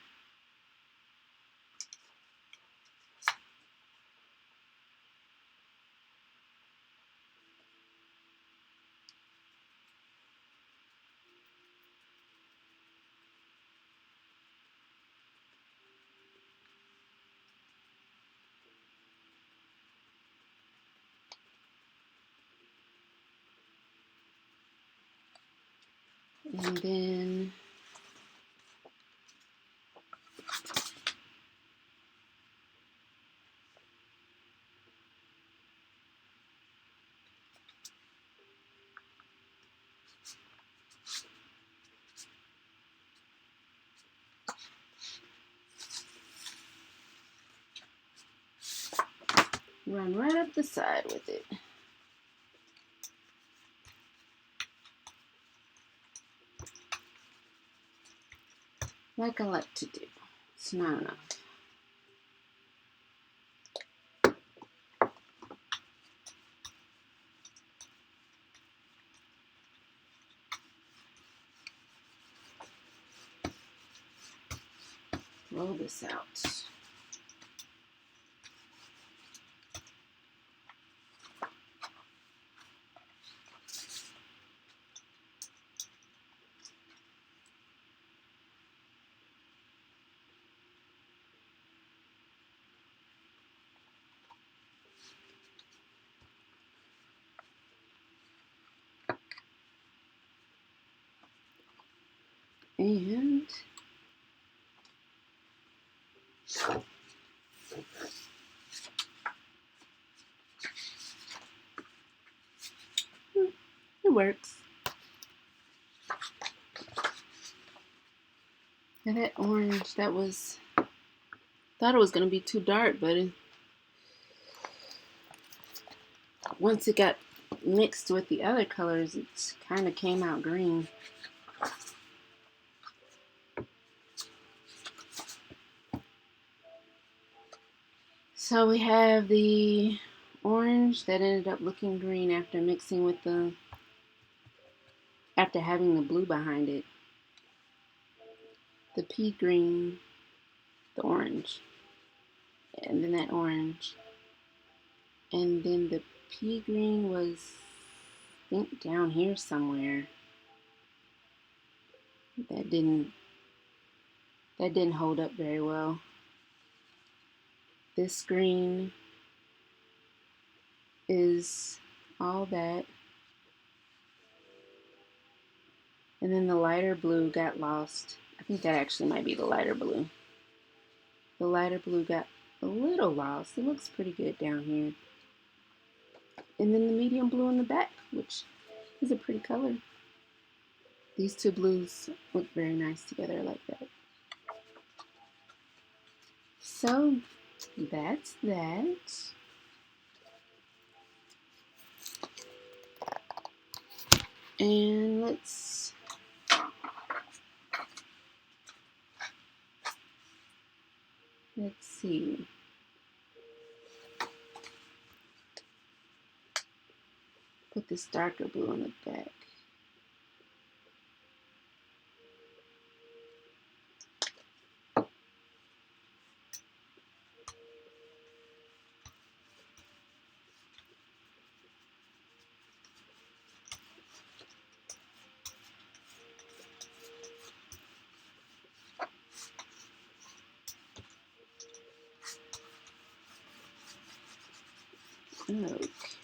And then run right up the side with it. Like I like to do. It's not enough. Roll this out. And it works. And that orange, thought it was going to be too dark, but once it got mixed with the other colors, it kind of came out green. So we have the orange that ended up looking green after mixing with after having the blue behind it. The pea green, the orange, and then that orange. And then the pea green was, I think, down here somewhere. That didn't hold up very well. This green is all that. And then the lighter blue got lost. I think that actually might be the lighter blue. The lighter blue got a little lost. It looks pretty good down here. And then the medium blue in the back, which is a pretty color. These two blues look very nice together like that. So that's that. And let's see. Put this darker blue on the back.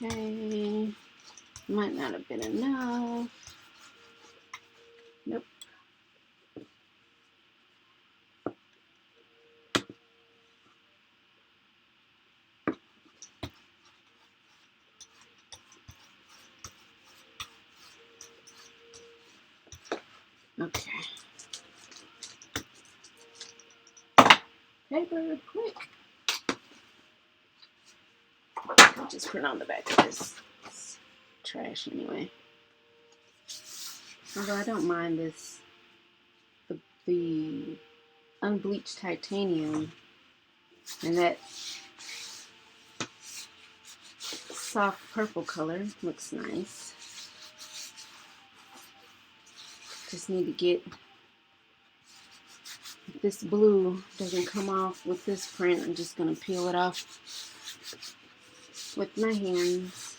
Okay, might not have been enough. Nope. Okay. Paper, quick. I'll just print on the back of this. It's trash anyway. Although I don't mind this the unbleached titanium, and that soft purple color looks nice. Just need to get, if this blue doesn't come off with this print, I'm just going to peel it off with my hands.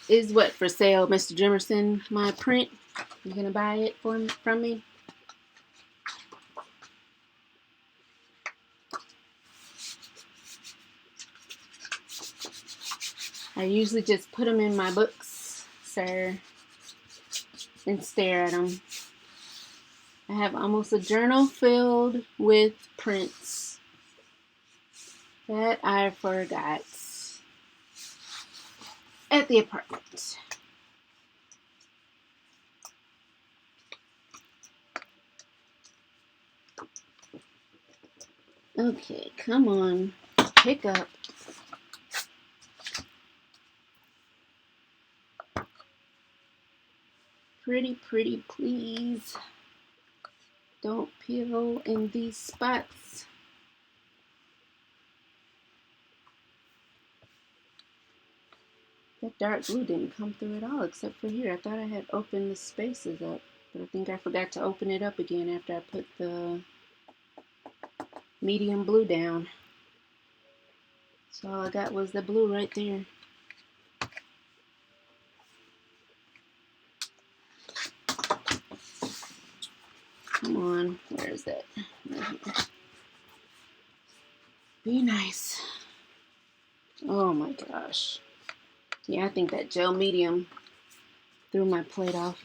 Is what for sale, Mr. Jimerson? My print? You gonna buy it from me? I usually just put them in my books, sir, and stare at them. I have almost a journal filled with prints that I forgot at the apartment. Okay, come on, pick up. Pretty, pretty, please. Don't peel in these spots. That dark blue didn't come through at all, except for here. I thought I had opened the spaces up, but I think I forgot to open it up again after I put the medium blue down. So all I got was the blue right there. Come on, where is that? Right here. Be nice. Oh my gosh. Yeah, I think that gel medium threw my plate off.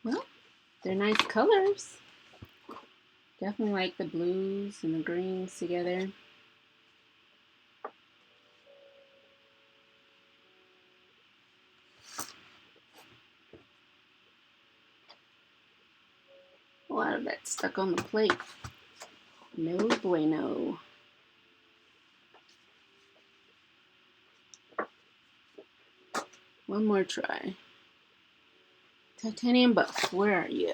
Well, they're nice colors. Definitely like the blues and the greens together. A lot of that stuck on the plate. No bueno. One more try. Titanium Buff, where are you?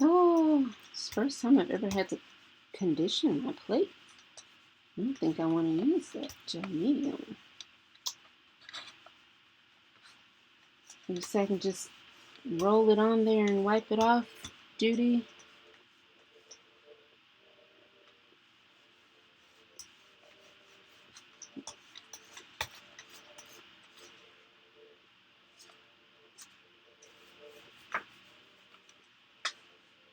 Oh, it's the first time I've ever had to condition my plate. I don't think I want to use that gel medium. Maybe so I can just roll it on there and wipe it off, Judy.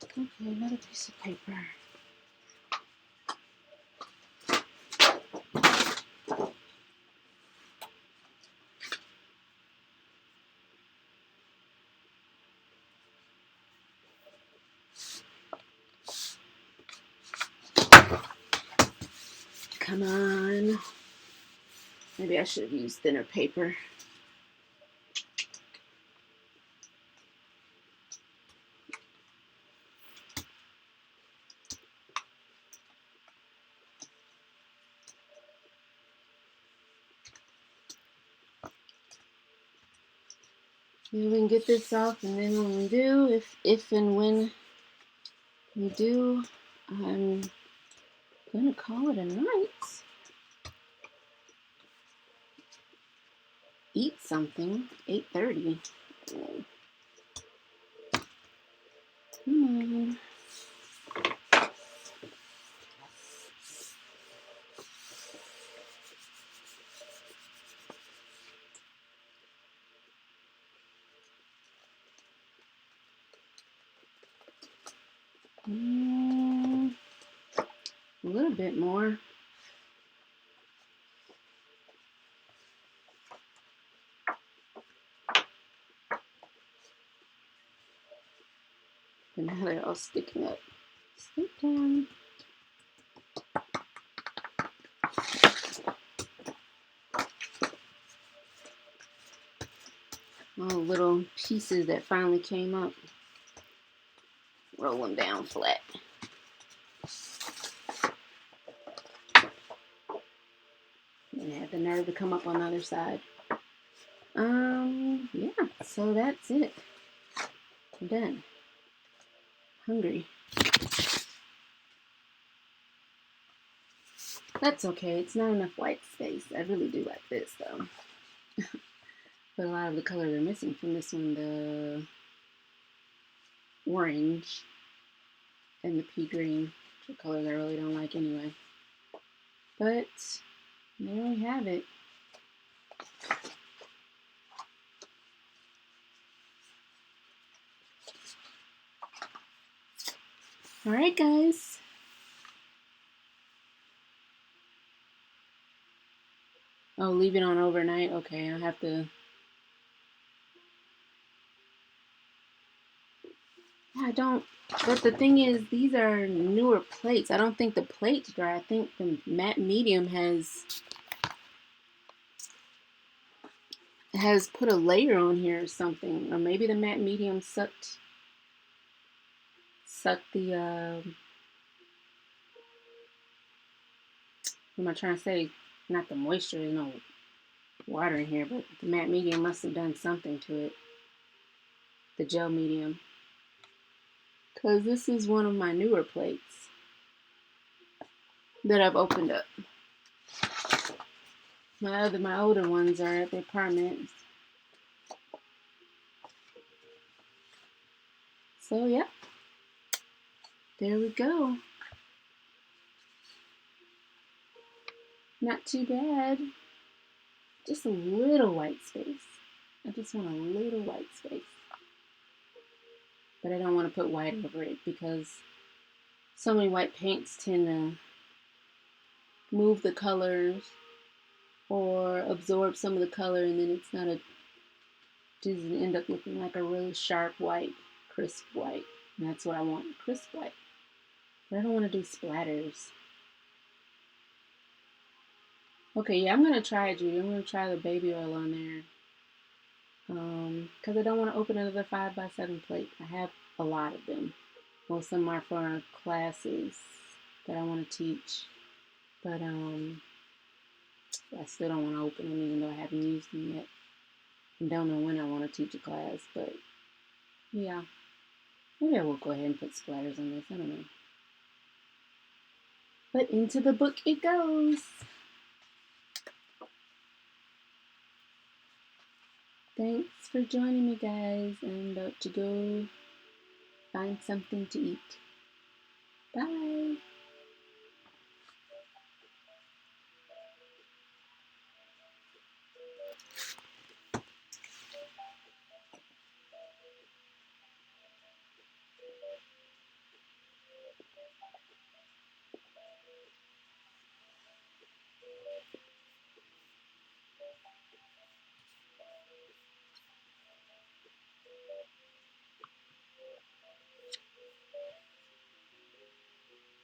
Okay, another piece of paper. Come on. Maybe I should have used thinner paper. Maybe we can get this off, and then when we do, if and when we do, I'm gonna call it a night. Eat something. 8:30. Come on. A little bit more. But now they're all sticking up. Stick down. All the little pieces that finally came up. Roll them down flat. And have the nerve to come up on the other side. Yeah, so that's it. I'm done. Hungry. That's okay. It's not enough white space. I really do like this though. But a lot of the colors are missing from this one. The orange and the pea green, which are colors I really don't like anyway. But there we have it. All right, guys. Oh, leave it on overnight? Okay, I'll have to... I don't... But the thing is, these are newer plates. I don't think the plate's dry. I think the matte medium has put a layer on here or something. Or maybe the matte medium sucked the... what am I trying to say? Not the moisture, there's no water in here, but the matte medium must have done something to it. The gel medium. Because this is one of my newer plates that I've opened up. My older ones are at the apartment. So yeah, there we go. Not too bad. Just a little white space. I just want a little white space. But I don't want to put white over it because so many white paints tend to move the colors or absorb some of the color, and then it's not a... doesn't end up looking like a really sharp white, crisp white. And that's what I want, crisp white. But I don't want to do splatters. Okay, yeah, I'm going to try it, Judy. I'm going to try the baby oil on there. Because I don't want to open another 5x7 plate. I have a lot of them. Well, some are for classes that I want to teach. But I still don't want to open them even though I haven't used them yet. I don't know when I want to teach a class, but yeah. Maybe I will go ahead and put splatters on this. I don't know. But into the book it goes. Thanks for joining me, guys. I'm about to go find something to eat. Bye.